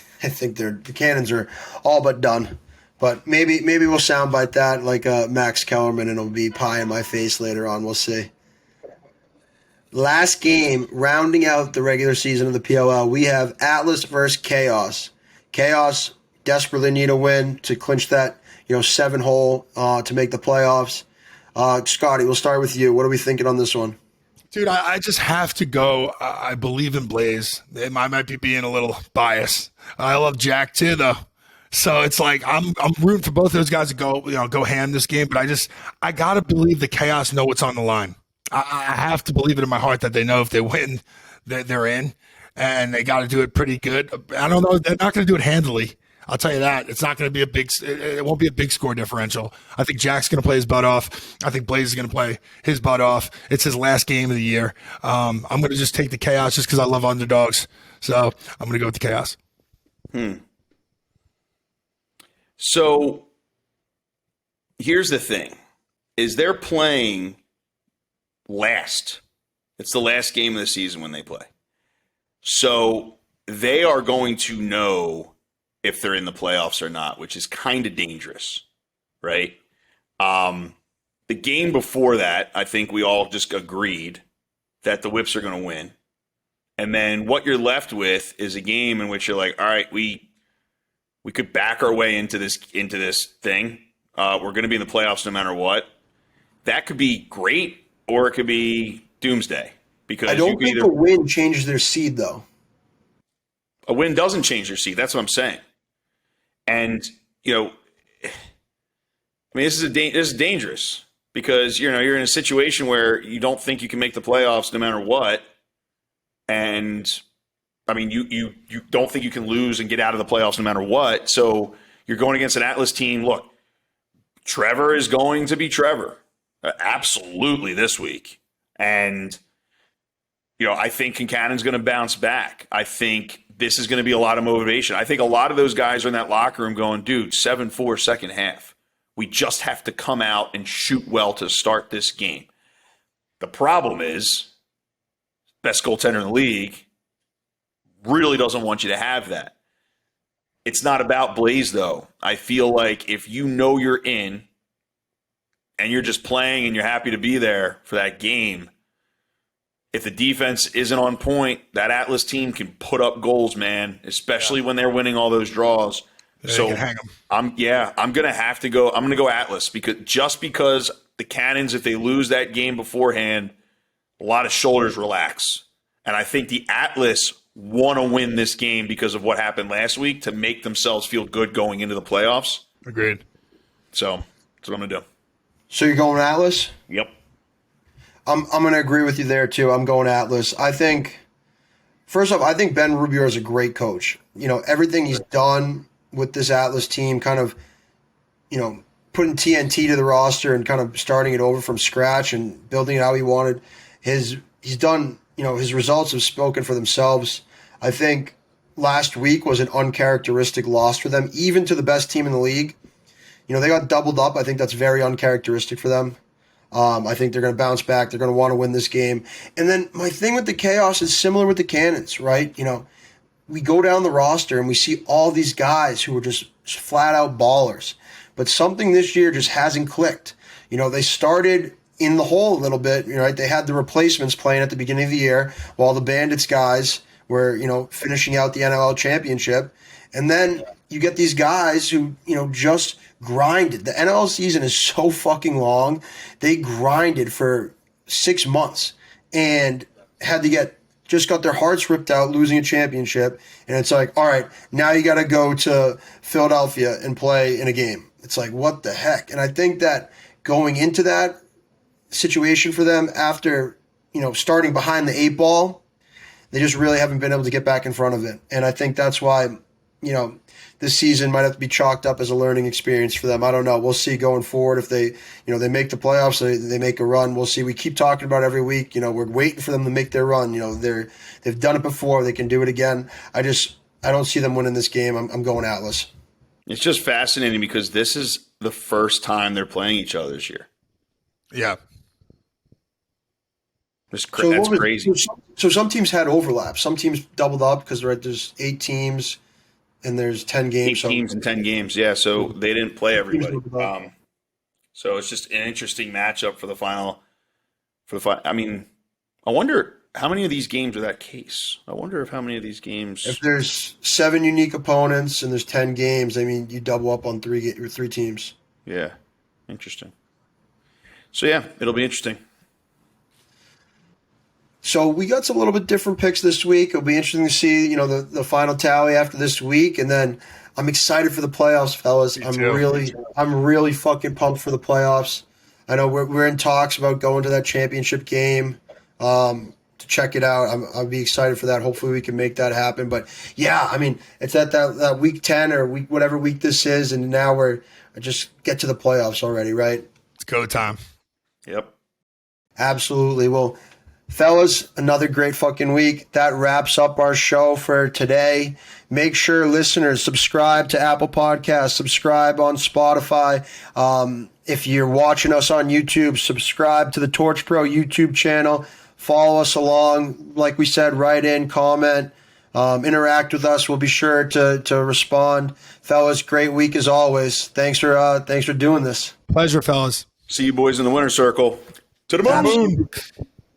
the Cannons are all but done. But maybe we'll soundbite that like Max Kellerman, and it'll be pie in my face later on. We'll see. Last game, rounding out the regular season of the PLL, we have Atlas versus Chaos. Chaos desperately need a win to clinch that 7-hole to make the playoffs. Scotty, we'll start with you. What are we thinking on this one? Dude, I just have to go. I believe in Blaze. I might be being a little biased. I love Jack too, though. So it's like I'm rooting for both those guys to go ham this game. But I gotta believe the Chaos know what's on the line. I have to believe it in my heart that they know if they win, they're in, and they got to do it pretty good. I don't know. They're not going to do it handily. I'll tell you that. It's not going to be it won't be a big score differential. I think Jack's going to play his butt off. I think Blaze is going to play his butt off. It's his last game of the year. I'm going to just take the Chaos just because I love underdogs. So I'm going to go with the Chaos. So here's the thing, is they're playing last. It's the last game of the season when they play. So they are going to know if they're in the playoffs or not, which is kind of dangerous, right? The game before that, I think we all just agreed that the Whips are going to win. And then what you're left with is a game in which you're like, all right, we could back our way into this thing. We're going to be in the playoffs no matter what. That could be great, or it could be doomsday. Because I don't think a win changes their seed, though. A win doesn't change your seed. That's what I'm saying. And this is dangerous because you're in a situation where you don't think you can make the playoffs no matter what, and you don't think you can lose and get out of the playoffs no matter what. So you're going against an Atlas team. Look, Trevor is going to be Trevor, absolutely this week, and I think Kincannon's going to bounce back. I think this is going to be a lot of motivation. I think a lot of those guys are in that locker room going, dude, 7-4 second half. We just have to come out and shoot well to start this game. The problem is, best goaltender in the league really doesn't want you to have that. It's not about Blaze, though. I feel like if you know you're in and you're just playing and you're happy to be there for that game, if the defense isn't on point, that Atlas team can put up goals, man, especially when they're winning all those draws. So I'm going to have to go. I'm going to go Atlas because the Cannons, if they lose that game beforehand, a lot of shoulders relax. And I think the Atlas want to win this game because of what happened last week to make themselves feel good going into the playoffs. Agreed. So that's what I'm going to do. So you're going Atlas? Yep. I'm going to agree with you there, too. I'm going Atlas. I think, first off, I think Ben Rubio is a great coach. Everything he's done with this Atlas team, kind of, putting TNT to the roster and kind of starting it over from scratch and building it how he wanted. He's done, his results have spoken for themselves. I think last week was an uncharacteristic loss for them, even to the best team in the league. They got doubled up. I think that's very uncharacteristic for them. I think they're going to bounce back. They're going to want to win this game. And then my thing with the Chaos is similar with the Cannons, right? We go down the roster and we see all these guys who are just flat out ballers. But something this year just hasn't clicked. They started in the hole a little bit, right? They had the replacements playing at the beginning of the year while the Bandits guys were, finishing out the NLL championship. And then you get these guys who, just grinded. The NLL season is so fucking long. They grinded for 6 months and had to just got their hearts ripped out losing a championship. And it's like, all right, now you got to go to Philadelphia and play in a game. It's like, what the heck? And I think that going into that situation for them after, starting behind the 8 ball, They just really haven't been able to get back in front of it. And I think that's why, this season might have to be chalked up as a learning experience for them. I don't know. We'll see going forward if they, they make the playoffs, they make a run. We'll see. We keep talking about it every week. We're waiting for them to make their run. They've done it before. They can do it again. I don't see them winning this game. I'm going Atlas. It's just fascinating because this is the first time they're playing each other this year. Yeah. That's crazy. So some teams had overlap. Some teams doubled up because there's 8 teams and there's 10 games. 8 teams and 10 games, yeah. So they didn't play everybody. So it's just an interesting matchup for the final. I mean, I wonder how many of these games are that case. I wonder how many of these games. If there's 7 unique opponents and there's 10 games, I mean, you double up on 3 teams. Yeah, interesting. So yeah, it'll be interesting. So we got some little bit different picks this week. It'll be interesting to see, the final tally after this week, and then I'm excited for the playoffs, fellas. I'm really fucking pumped for the playoffs. I know we're in talks about going to that championship game to check it out. I'll be excited for that. Hopefully we can make that happen. But yeah, I mean, it's at that week 10 or whatever week this is, and now we're just get to the playoffs already, right? It's go time. Yep. Absolutely. Well, fellas, another great fucking week. That wraps up our show for today. Make sure, listeners, subscribe to Apple Podcasts, subscribe on Spotify. If you're watching us on YouTube, subscribe to the TorchPro YouTube channel. Follow us along. Like we said, write in, comment, interact with us. We'll be sure to respond. Fellas, great week as always. Thanks for doing this. Pleasure, fellas. See you boys in the winner's circle. To the moon.